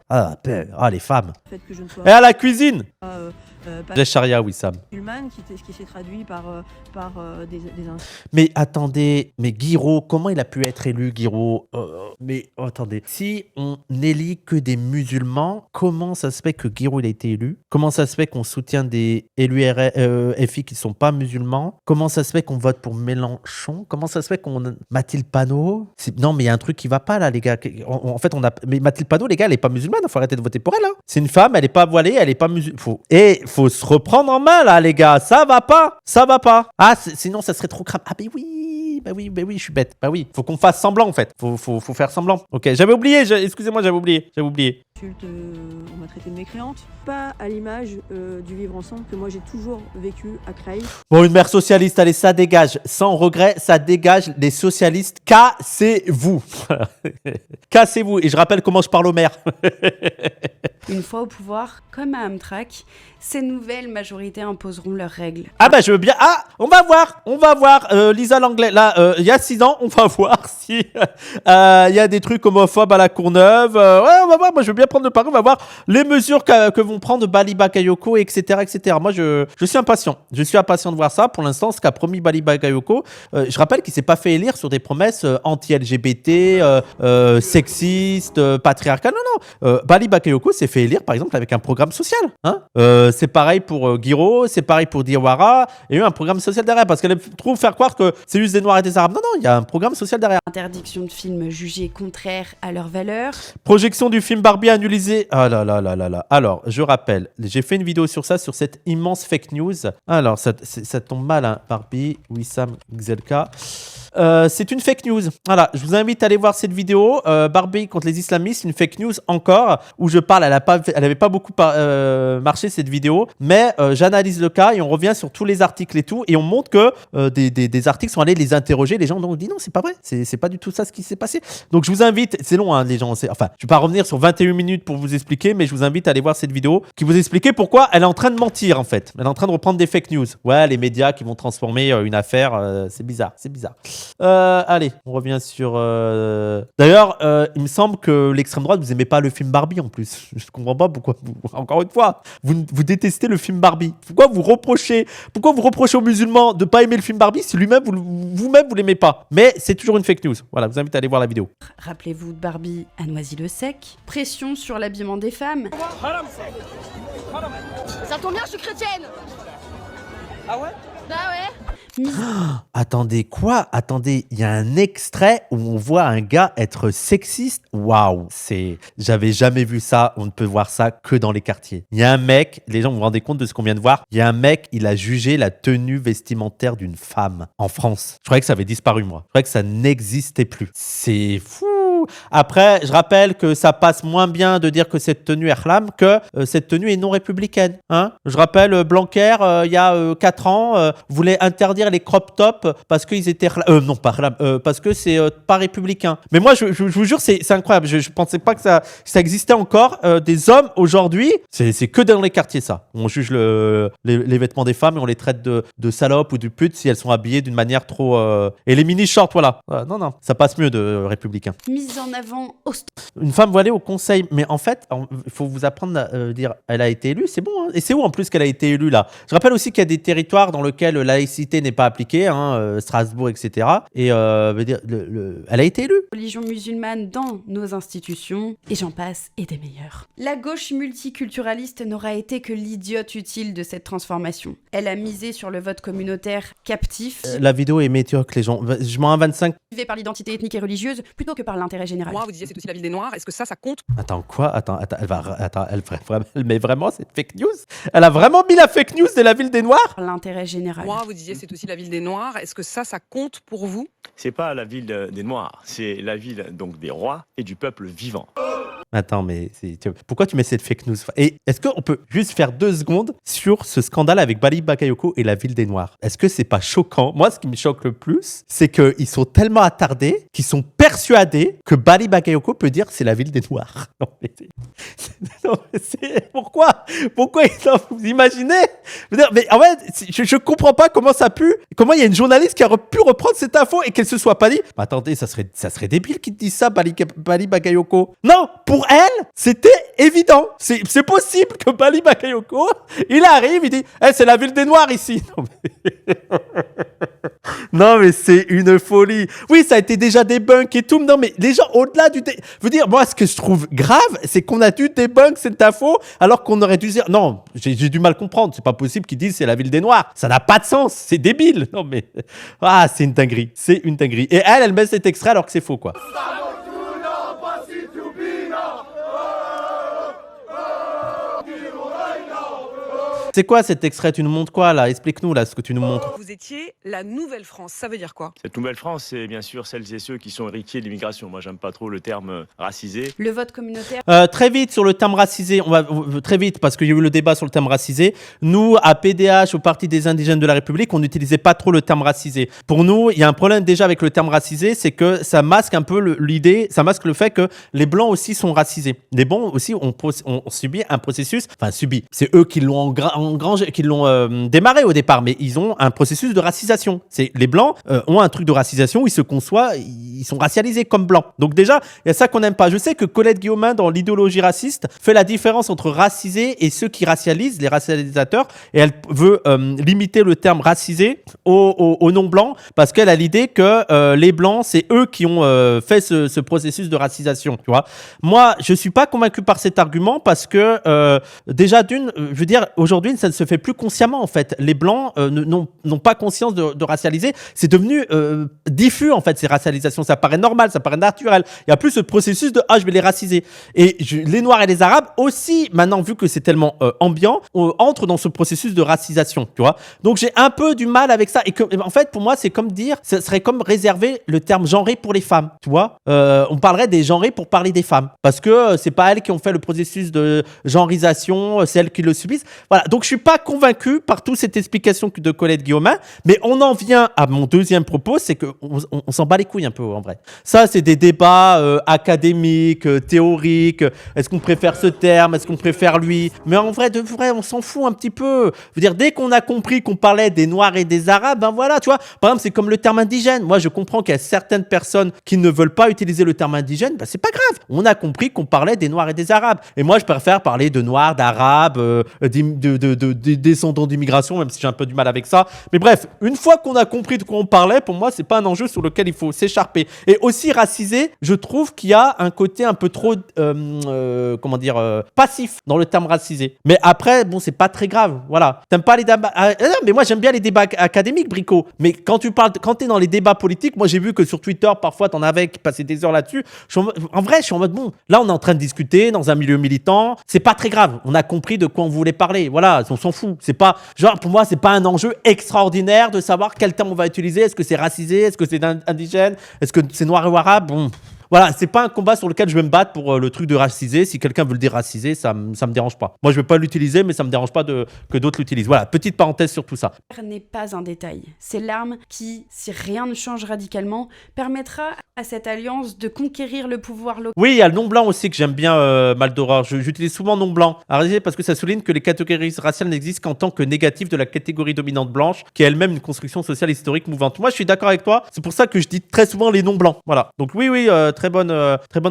Les femmes. Le fait que je ne sois Et à la cuisine. pas Charia, Wissam. musulmane, qui s'est traduit par des insultes. Mais attendez, mais Guiraud, comment il a pu être élu, Guiraud? Attendez, si on n'élit que des musulmans, comment ça se fait que Guiraud il a été élu? Comment ça se fait qu'on soutient des élus FI qui ne sont pas musulmans? Comment ça se fait qu'on vote pour Mélenchon? Comment ça se fait qu'on... Mathilde Panot? Non, mais il y a un truc qui va pas là, les gars. En fait, mais Mathilde Panot, les gars, elle est pas musulmane, il faut arrêter de voter pour elle. Hein. C'est une femme, elle est pas voilée, elle est pas musulmane. Faut se reprendre en main là, les gars. Ça va pas. Sinon ça serait trop crame. Ah mais oui, je suis bête. Bah oui, faut qu'on fasse semblant en fait. Faut faire semblant. Ok, j'avais oublié. Excusez-moi, j'avais oublié. On m'a traité de mécréante. Pas à l'image du vivre ensemble que moi j'ai toujours vécu à Creil. Bon, une mère socialiste, allez, ça dégage. Sans regret, ça dégage. Les socialistes, cassez-vous. Cassez-vous. Et je rappelle comment je parle aux maires. Une fois au pouvoir, comme à Amtrak, ces nouvelles majorités imposeront leurs règles. Ah bah je veux bien. Ah, on va voir. Lisa Langlais, là, il y a 6 ans, on va voir si il y a des trucs homophobes à la Courneuve. Ouais, on va voir. Moi, je veux bien prendre le pari. On va voir les mesures que vont prendre Bali Bakayoko, etc., etc. Moi, je suis impatient. Je suis impatient de voir ça. Pour l'instant, ce qu'a promis Bali Bakayoko, je rappelle qu'il s'est pas fait élire sur des promesses anti-LGBT, sexistes, patriarcales. Non. Bali Bakayoko s'est fait élire, par exemple, avec un programme social. Hein, c'est pareil pour Guiraud, c'est pareil pour Diwara. Il y a eu un programme social derrière parce qu'elle trouve faire croire que c'est juste des Noirs et des Arabes. Non, il y a un programme social derrière. Interdiction de films jugés contraires à leurs valeurs. Projection du film Barbie annulée. Ah là là là là là. Alors, je rappelle, j'ai fait une vidéo sur ça, sur cette immense fake news. Alors, ça tombe mal, hein. Barbie, Wissam Gzelka. C'est une fake news. Voilà, je vous invite à aller voir cette vidéo. Barbie contre les islamistes, une fake news encore, où je parle, elle avait pas beaucoup marché cette vidéo, mais j'analyse le cas et on revient sur tous les articles et tout, et on montre que des articles sont allés les interroger, les gens ont dit non, c'est pas vrai, c'est pas du tout ça ce qui s'est passé. Donc je vous invite, c'est long hein, les gens, enfin je vais pas revenir sur 21 minutes pour vous expliquer, mais je vous invite à aller voir cette vidéo qui vous expliquait pourquoi elle est en train de mentir en fait. Elle est en train de reprendre des fake news. Ouais, les médias qui vont transformer une affaire, c'est bizarre, c'est bizarre. Allez, on revient sur... D'ailleurs, il me semble que l'extrême droite, vous aimez pas le film Barbie en plus. Je comprends pas pourquoi, encore une fois, vous détestez le film Barbie. Pourquoi vous reprochez aux musulmans de pas aimer le film Barbie si vous-même vous l'aimez pas. Mais c'est toujours une fake news. Voilà, je vous invite à aller voir la vidéo. Rappelez-vous de Barbie à Noisy-le-Sec. Pression sur l'habillement des femmes. Ça tombe bien, je suis chrétienne. Ah ouais? Bah ouais. Attendez, quoi? Attendez, il y a un extrait où on voit un gars être sexiste. Waouh, j'avais jamais vu ça. On ne peut voir ça que dans les quartiers. Il y a un mec, les gens vous rendez compte de ce qu'on vient de voir? Il y a un mec, il a jugé la tenue vestimentaire d'une femme en France. Je croyais que ça avait disparu, moi. Je croyais que ça n'existait plus. C'est fou. Après, je rappelle que ça passe moins bien de dire que cette tenue est khlam que cette tenue est non républicaine. Hein, je rappelle, Blanquer, il y a 4 ans, voulait interdire les crop tops parce qu'ils étaient non, pas khlam, parce que c'est pas républicain. Mais moi, je vous jure, c'est incroyable. Je pensais pas que ça existait encore. Des hommes, aujourd'hui, c'est que dans les quartiers, ça. On juge les vêtements des femmes et on les traite de salopes ou de putes si elles sont habillées d'une manière trop... Et les mini-shorts, voilà. Non, ça passe mieux de républicain. Mise en avant une femme voilée au conseil, mais en fait, il faut vous apprendre à dire elle a été élue, c'est bon. Hein. Et c'est où en plus qu'elle a été élue là? Je rappelle aussi qu'il y a des territoires dans lesquels la laïcité n'est pas appliquée, hein, Strasbourg, etc. Et elle a été élue. Religion musulmane dans nos institutions, et j'en passe, et des meilleurs. La gauche multiculturaliste n'aura été que l'idiote utile de cette transformation. Elle a misé sur le vote communautaire captif. La vidéo est médiocre, les gens. Je m'en 25. Par l'identité ethnique et religieuse plutôt que par l'intérêt général. Moi, vous disiez c'est aussi la ville des Noirs. Est-ce que ça compte? Attends, quoi? Attends, elle met vraiment cette fake news? Elle a vraiment mis la fake news de la ville des Noirs? L'intérêt général. Moi, vous disiez c'est aussi la ville des Noirs. Est-ce que ça compte pour vous? C'est pas la ville des Noirs, c'est la ville donc des rois et du peuple vivant. Attends, mais pourquoi tu mets cette fake news? Et est-ce qu'on peut juste faire 2 secondes sur ce scandale avec Bali Bakayoko et la ville des Noirs? Est-ce que c'est pas choquant? Moi, ce qui me choque le plus, c'est qu'ils sont tellement attardés qu'ils sont persuadés que Bali Bakayoko peut dire c'est la ville des Noirs. Pourquoi vous imaginez? Mais en fait, je comprends pas comment il y a une journaliste qui a pu reprendre cette info et qu'elle se soit pas dit. Mais attendez, ça serait débile qu'ils te disent ça, Bali Bakayoko. Non, pour elle, c'était évident. C'est possible que Bali Bakayoko, il arrive, il dit c'est la ville des Noirs ici. Non mais c'est une folie. Oui, ça a été déjà débunk et tout. Non mais les gens au-delà du... Je veux dire, moi ce que je trouve grave, c'est qu'on a dû débunk cette info alors qu'on aurait dû dire... Non, j'ai du mal à comprendre. C'est pas possible qu'ils disent c'est la ville des Noirs. Ça n'a pas de sens. C'est débile. Non mais... Ah, c'est une dinguerie. C'est une dinguerie. Et elle met cet extrait alors que c'est faux quoi. C'est quoi cet extrait? Tu nous montres quoi là? Explique-nous là ce que tu nous montres. Vous étiez la nouvelle France, ça veut dire quoi? Cette nouvelle France, c'est bien sûr celles et ceux qui sont héritiers de l'immigration. Moi, j'aime pas trop le terme racisé. Le vote communautaire. Très vite sur le terme racisé, on va très vite parce qu'il y a eu le débat sur le terme racisé. Nous, à PDH, au Parti des Indigènes de la République, on n'utilisait pas trop le terme racisé. Pour nous, il y a un problème déjà avec le terme racisé, c'est que ça masque un peu ça masque le fait que les Blancs aussi sont racisés. Les Blancs aussi ont subi un processus, enfin subi, c'est eux qui l'ont démarré au départ, mais ils ont un processus de racisation. Les Blancs ont un truc de racisation où ils se conçoivent, ils sont racialisés comme Blancs. Donc déjà, il y a ça qu'on n'aime pas. Je sais que Colette Guillaumin, dans l'idéologie raciste, fait la différence entre racisés et ceux qui racialisent, les racialisateurs, et elle veut limiter le terme racisé aux non-blancs, parce qu'elle a l'idée que les Blancs, c'est eux qui ont fait ce processus de racisation. Tu vois. Moi, je suis pas convaincu par cet argument, parce que déjà je veux dire, aujourd'hui, ça ne se fait plus consciemment en fait. Les blancs n'ont pas conscience de racialiser. C'est devenu diffus en fait ces racialisations. Ça paraît normal, ça paraît naturel. Il y a plus ce processus de je vais les raciser. Et les Noirs et les Arabes aussi, maintenant vu que c'est tellement ambiant, entrent dans ce processus de racisation, tu vois. Donc j'ai un peu du mal avec ça. Et que, en fait, pour moi, c'est comme dire, ce serait comme réserver le terme genré pour les femmes, tu vois. On parlerait des genrés pour parler des femmes. Parce que c'est pas elles qui ont fait le processus de genrisation, c'est elles qui le subissent. Voilà. Donc je suis pas convaincu par toute cette explication de Colette Guillaumin, mais on en vient à mon deuxième propos, c'est qu'on s'en bat les couilles un peu en vrai. Ça, c'est des débats académiques, théoriques. Est-ce qu'on préfère ce terme? Est-ce qu'on préfère lui? Mais en vrai, de vrai, on s'en fout un petit peu. Je veux dire, dès qu'on a compris qu'on parlait des Noirs et des Arabes, ben voilà, tu vois. Par exemple, c'est comme le terme indigène. Moi, je comprends qu'il y a certaines personnes qui ne veulent pas utiliser le terme indigène. Ben, c'est pas grave. On a compris qu'on parlait des Noirs et des Arabes. Et moi, je préfère parler de Noirs, d'Arabes, de descendants d'immigration, même si j'ai un peu du mal avec ça. Mais bref, une fois qu'on a compris de quoi on parlait, pour moi, c'est pas un enjeu sur lequel il faut s'écharper. Et aussi racisé, je trouve qu'il y a un côté un peu trop, passif dans le terme racisé. Mais après, bon, c'est pas très grave. Voilà. T'aimes pas les débats. Non, mais moi, j'aime bien les débats académiques, Brico. Mais quand t'es dans les débats politiques, moi, j'ai vu que sur Twitter, parfois, t'en avais qui passaient des heures là-dessus. En vrai, je suis en mode, bon, là, on est en train de discuter dans un milieu militant. C'est pas très grave. On a compris de quoi on voulait parler. Voilà, on s'en fout. C'est pas, genre, pour moi, c'est pas un enjeu extraordinaire de savoir quel terme on va utiliser. Est-ce que c'est racisé? Est-ce que c'est indigène? Est-ce que c'est noir ou arabe? Bon. Voilà, c'est pas un combat sur lequel je vais me battre pour le truc de raciser. Si quelqu'un veut le déraciser, ça me dérange pas. Moi, je vais pas l'utiliser, mais ça me dérange pas que d'autres l'utilisent. Voilà, petite parenthèse sur tout ça. N'est pas un détail. C'est l'arme qui, si rien ne change radicalement, permettra à cette alliance de conquérir le pouvoir local. Oui, il y a le nom blanc aussi que j'aime bien, Maldoror. J'utilise souvent nom blanc. Parce que ça souligne que les catégories raciales n'existent qu'en tant que négatif de la catégorie dominante blanche, qui est elle-même une construction sociale historique mouvante. Moi, je suis d'accord avec toi. C'est pour ça que je dis très souvent les noms blancs. Voilà. Donc oui, très bonne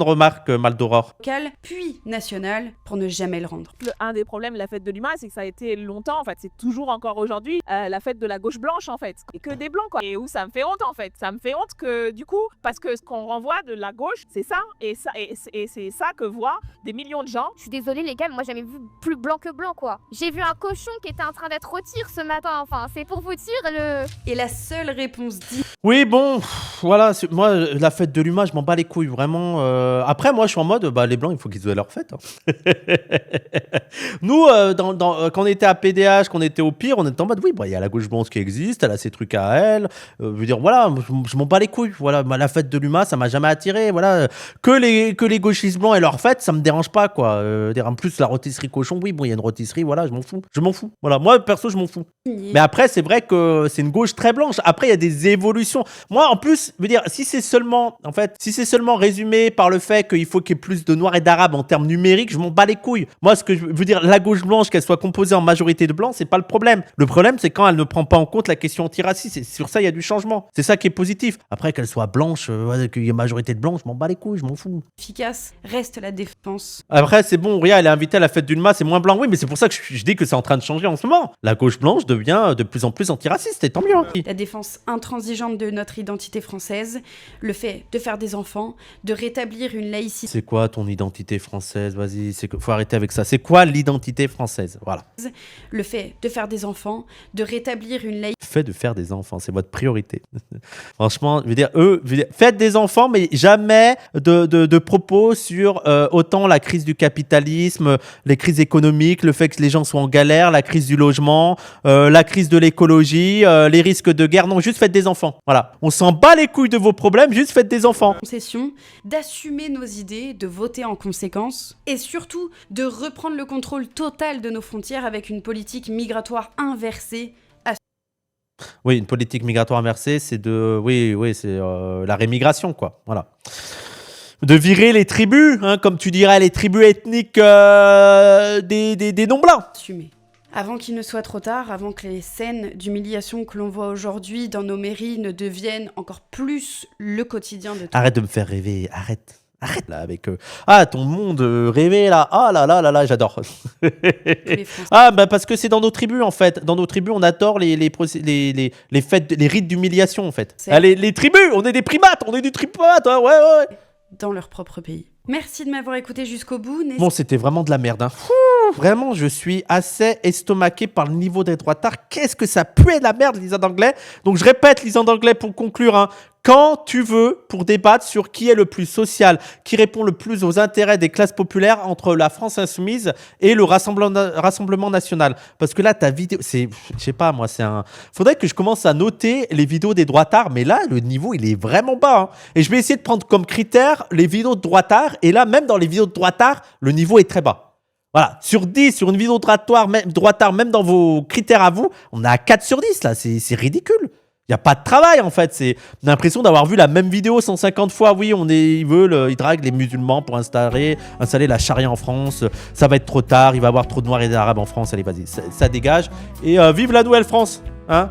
remarque, Maldoror. Local, puis national, pour ne jamais le rendre. Un des problèmes de la fête de l'humain, c'est que ça a été longtemps, en fait, c'est toujours encore aujourd'hui, la fête de la gauche blanche, en fait. Et que des blancs, quoi. Et où ça me fait honte, en fait. Ça me fait honte que, du coup, parce que ce qu'on renvoie de la gauche, c'est ça. Et c'est ça que voient des millions de gens. Je suis désolée, les gars, moi, j'ai jamais vu plus blanc que blanc, quoi. J'ai vu un cochon qui était en train d'être au tir ce matin. Enfin, c'est pour vous dire le... Et la seule réponse dit... Oui, bon, voilà, moi, la fête de l'humain, je m'en bats les couilles, vraiment. Après, moi, je suis en mode, les Blancs, il faut qu'ils aient leur fête. Hein. Nous, quand on était à PDH, qu'on était au pire, on était en mode, oui, il y a la gauche blanche qui existe, elle a ses trucs à elle. Je veux dire, voilà, je m'en bats les couilles. Voilà, la fête de l'humain, ça m'a jamais attiré. Voilà, que les gauchistes blancs aient leur fête, ça me dérange pas, quoi. En plus, la rôtisserie cochon, oui, bon, il y a une rôtisserie, voilà, je m'en fous. Voilà, moi, perso, je m'en fous. Mais après, c'est vrai que c'est une gauche très blanche. Après, il y a des évolutions. Moi, en plus, je veux dire, si c'est seulement résumé par le fait qu'il faut qu'il y ait plus de noirs et d'arabes en termes numériques, je m'en bats les couilles. Moi, ce que je veux dire, la gauche blanche, qu'elle soit composée en majorité de blancs, c'est pas le problème. Le problème, c'est quand elle ne prend pas en compte la question antiraciste. Et sur ça, il y a du changement. C'est ça qui est positif. Après, qu'elle soit blanche, qu'il y ait majorité de blancs, je m'en bats les couilles, je m'en fous. Efficace reste la défense. Après, c'est bon, Ria, elle est invitée à la fête d'une masse, c'est moins blanc. Oui, mais c'est pour ça que je dis que c'est en train de changer en ce moment. La gauche blanche devient de plus en plus antiraciste, et tant mieux. Hein. La défense intransigeante de notre identité française, le fait de faire des enfants, de rétablir une laïcité. C'est quoi ton identité française? Vas-y, faut arrêter avec ça. C'est quoi l'identité française? Voilà. Le fait de faire des enfants, de rétablir une laïcité. Fait de faire des enfants, c'est votre priorité. Franchement, je veux dire, faites des enfants, mais jamais de propos sur autant la crise du capitalisme, les crises économiques, le fait que les gens soient en galère, la crise du logement, la crise de l'écologie, les risques de guerre. Non, juste faites des enfants. Voilà. On s'en bat les couilles de vos problèmes, juste faites des enfants. Concession, d'assumer nos idées, de voter en conséquence, et surtout de reprendre le contrôle total de nos frontières avec une politique migratoire inversée. Oui, une politique migratoire inversée, c'est la rémigration, quoi. Voilà. De virer les tribus, hein, comme tu dirais, les tribus ethniques des non-blancs. Assumer. Avant qu'il ne soit trop tard, avant que les scènes d'humiliation que l'on voit aujourd'hui dans nos mairies ne deviennent encore plus le quotidien de tous. Arrête de me faire rêver, arrête là avec ton monde rêvé là, là j'adore. Parce que c'est dans nos tribus en fait, dans nos tribus on adore les fêtes, les rites d'humiliation en fait. Les tribus, on est des primates, ouais. Dans leur propre pays. Merci de m'avoir écouté jusqu'au bout. Bon, c'était vraiment de la merde. Hein. Vraiment, je suis assez estomaqué par le niveau des droitards. Qu'est-ce que ça puait la merde, Lisa d'anglais. Donc, je répète, Lisa d'anglais, pour conclure. Hein. Quand tu veux, pour débattre sur qui est le plus social, qui répond le plus aux intérêts des classes populaires entre la France insoumise et le Rassemblement national. Parce que là, ta vidéo, c'est, je sais pas, moi, c'est un... Faudrait que je commence à noter les vidéos des droitards, mais là, le niveau, il est vraiment bas. Hein. Et je vais essayer de prendre comme critère les vidéos de droitards. Et là, même dans les vidéos de droitards, le niveau est très bas. Voilà, sur 10, sur une vidéo droitard, même dans vos critères à vous, on a 4 sur 10, là, c'est ridicule. Il n'y a pas de travail, en fait. On a l'impression d'avoir vu la même vidéo 150 fois. Oui, ils draguent les musulmans pour installer la charia en France. Ça va être trop tard, il va y avoir trop de noirs et d'arabes en France. Allez, vas-y, ça dégage. Et vive la nouvelle France, hein.